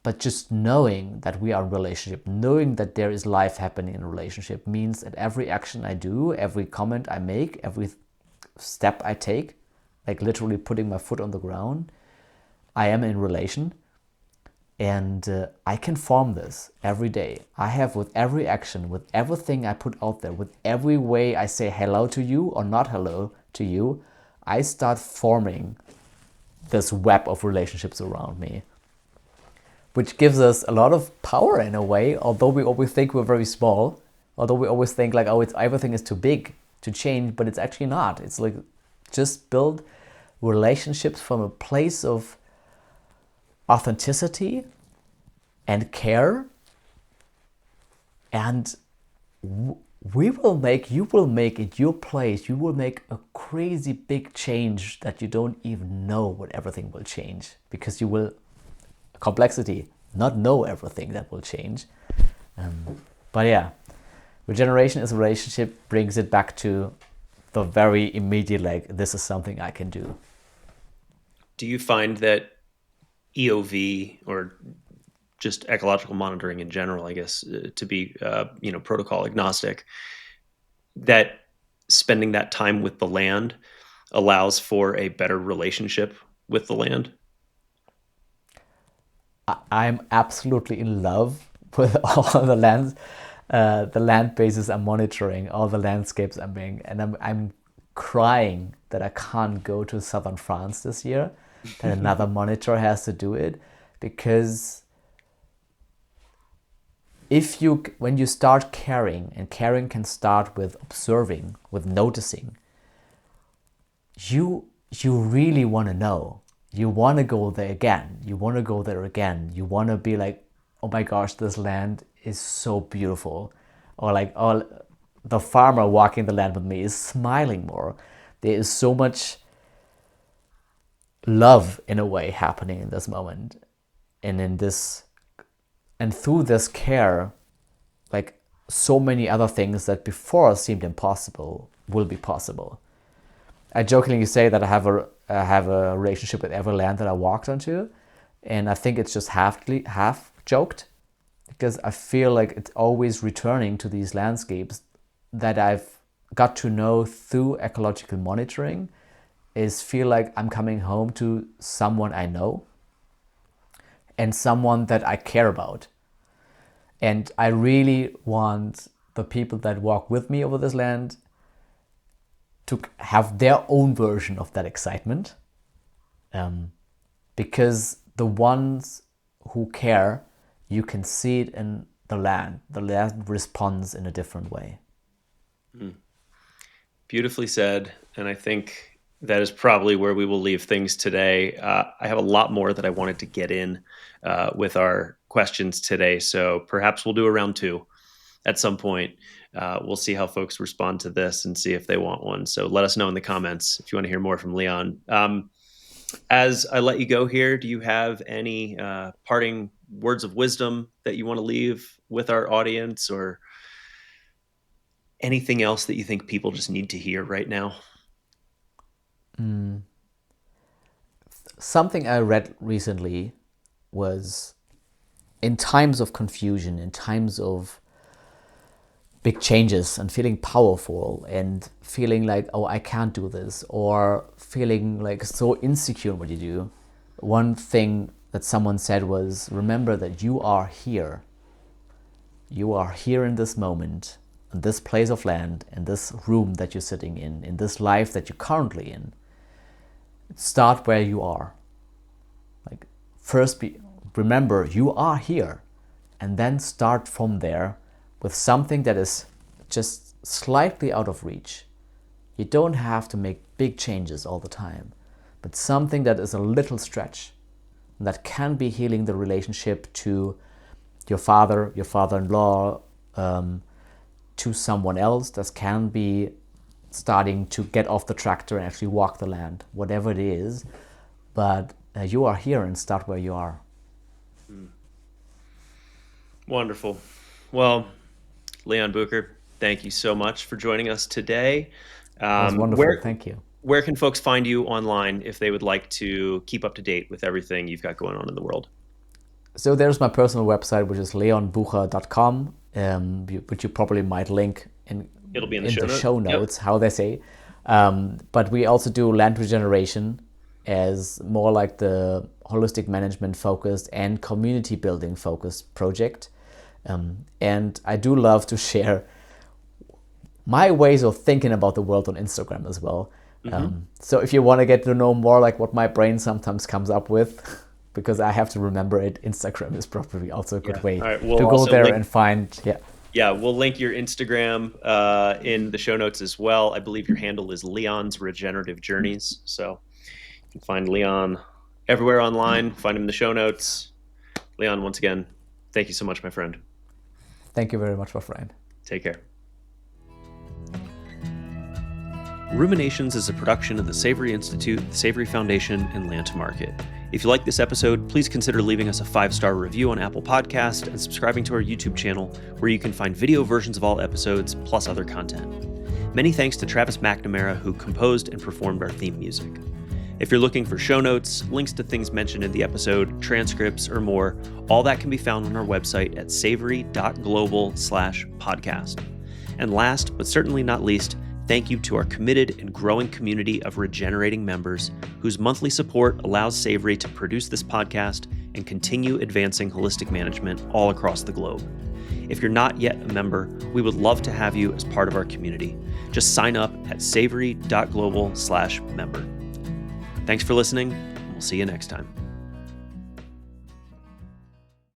Speaker 2: but just knowing that we are in a relationship, knowing that there is life happening in a relationship means that every action I do, every comment I make, every step I take, like literally putting my foot on the ground, I am in relation. And I can form this every day. I have, with every action, with everything I put out there, with every way I say hello to you or not hello to you, I start forming this web of relationships around me, which gives us a lot of power in a way, although we always think we're very small, although we always think like, oh, everything is too big to change, but it's actually not. It's like just build relationships from a place of authenticity and care, and you will make it your place. You will make a crazy big change that you don't even know what everything will change, because you will complexity not know everything that will change. But yeah, regeneration is a relationship, brings it back to the very immediate, like, this is something I can do.
Speaker 1: Do you find that EOV, or just ecological monitoring in general, I guess, to be protocol agnostic, that spending that time with the land allows for a better relationship with the land?
Speaker 2: I'm absolutely in love with all the land bases I'm monitoring, all the landscapes I'm being, and I'm crying that I can't go to southern France this year, that another monitor has to do it, because when you start caring, and caring can start with observing, with noticing, you really want to know. You want to go there again. You want to go there again. You want to be like, oh my gosh, this land is so beautiful. Or like, oh, the farmer walking the land with me is smiling more. There is so much love in a way happening in this moment. And through this care, like, so many other things that before seemed impossible will be possible. I jokingly say that I have a relationship with every land that I walked onto, and I think it's just half joked, because I feel like it's always returning to these landscapes that I've got to know through ecological monitoring. Is feel like I'm coming home to someone I know and someone that I care about. And I really want the people that walk with me over this land to have their own version of that excitement, because the ones who care, you can see it in the land. The land responds in a different way.
Speaker 1: Beautifully said. And I think that is probably where we will leave things today. I have a lot more that I wanted to get in with our questions today. So perhaps we'll do a round two at some point. We'll see how folks respond to this and see if they want one. So let us know in the comments if you want to hear more from Leon. As I let you go here, do you have any parting words of wisdom that you want to leave with our audience, or anything else that you think people just need to hear right now?
Speaker 2: Something I read recently was, in times of confusion, in times of big changes and feeling powerful and feeling like, oh, I can't do this, or feeling like so insecure in what you do, one thing that someone said was, remember that you are here. You are here in this moment, in this place of land, in this room that you're sitting in this life that you're currently in. Start where you are. Like, first remember you are here, and then start from there with something that is just slightly out of reach. You don't have to make big changes all the time, but something that is a little stretch, that can be healing the relationship to your father, your father-in-law, to someone else. That can be starting to get off the tractor and actually walk the land, whatever it is. But you are here, and start where you are.
Speaker 1: Wonderful. Well, Leon Bucher, thank you so much for joining us today.
Speaker 2: That was wonderful. Thank you.
Speaker 1: Where can folks find you online if they would like to keep up to date with everything you've got going on in the world?
Speaker 2: So there's my personal website, which is leonbucher.com, which you probably might link
Speaker 1: It'll be in
Speaker 2: the
Speaker 1: the
Speaker 2: show notes, how they say. But we also do land regeneration as more like the holistic management focused and community building focused project. And I do love to share my ways of thinking about the world on Instagram as well. So if you want to get to know more like what my brain sometimes comes up with, because I have to remember it, Instagram is probably also a good way to go there and find.
Speaker 1: Yeah, we'll link your Instagram in the show notes as well. I believe your handle is Leon's Regenerative Journeys. So you can find Leon everywhere online, find him in the show notes. Leon, once again, thank you so much, my friend.
Speaker 2: Thank you very much, my friend.
Speaker 1: Take care. Ruminations is a production of the Savory Institute, the Savory Foundation, and Land to Market. If you like this episode, please consider leaving us a 5-star review on Apple Podcast and subscribing to our YouTube channel, where you can find video versions of all episodes, plus other content. Many thanks to Travis McNamara, who composed and performed our theme music. If you're looking for show notes, links to things mentioned in the episode, transcripts, or more, all that can be found on our website at savory.global/podcast. And last, but certainly not least, thank you to our committed and growing community of regenerating members whose monthly support allows Savory to produce this podcast and continue advancing holistic management all across the globe. If you're not yet a member, we would love to have you as part of our community. Just sign up at savory.global/member. Thanks for listening, and we'll see you next time.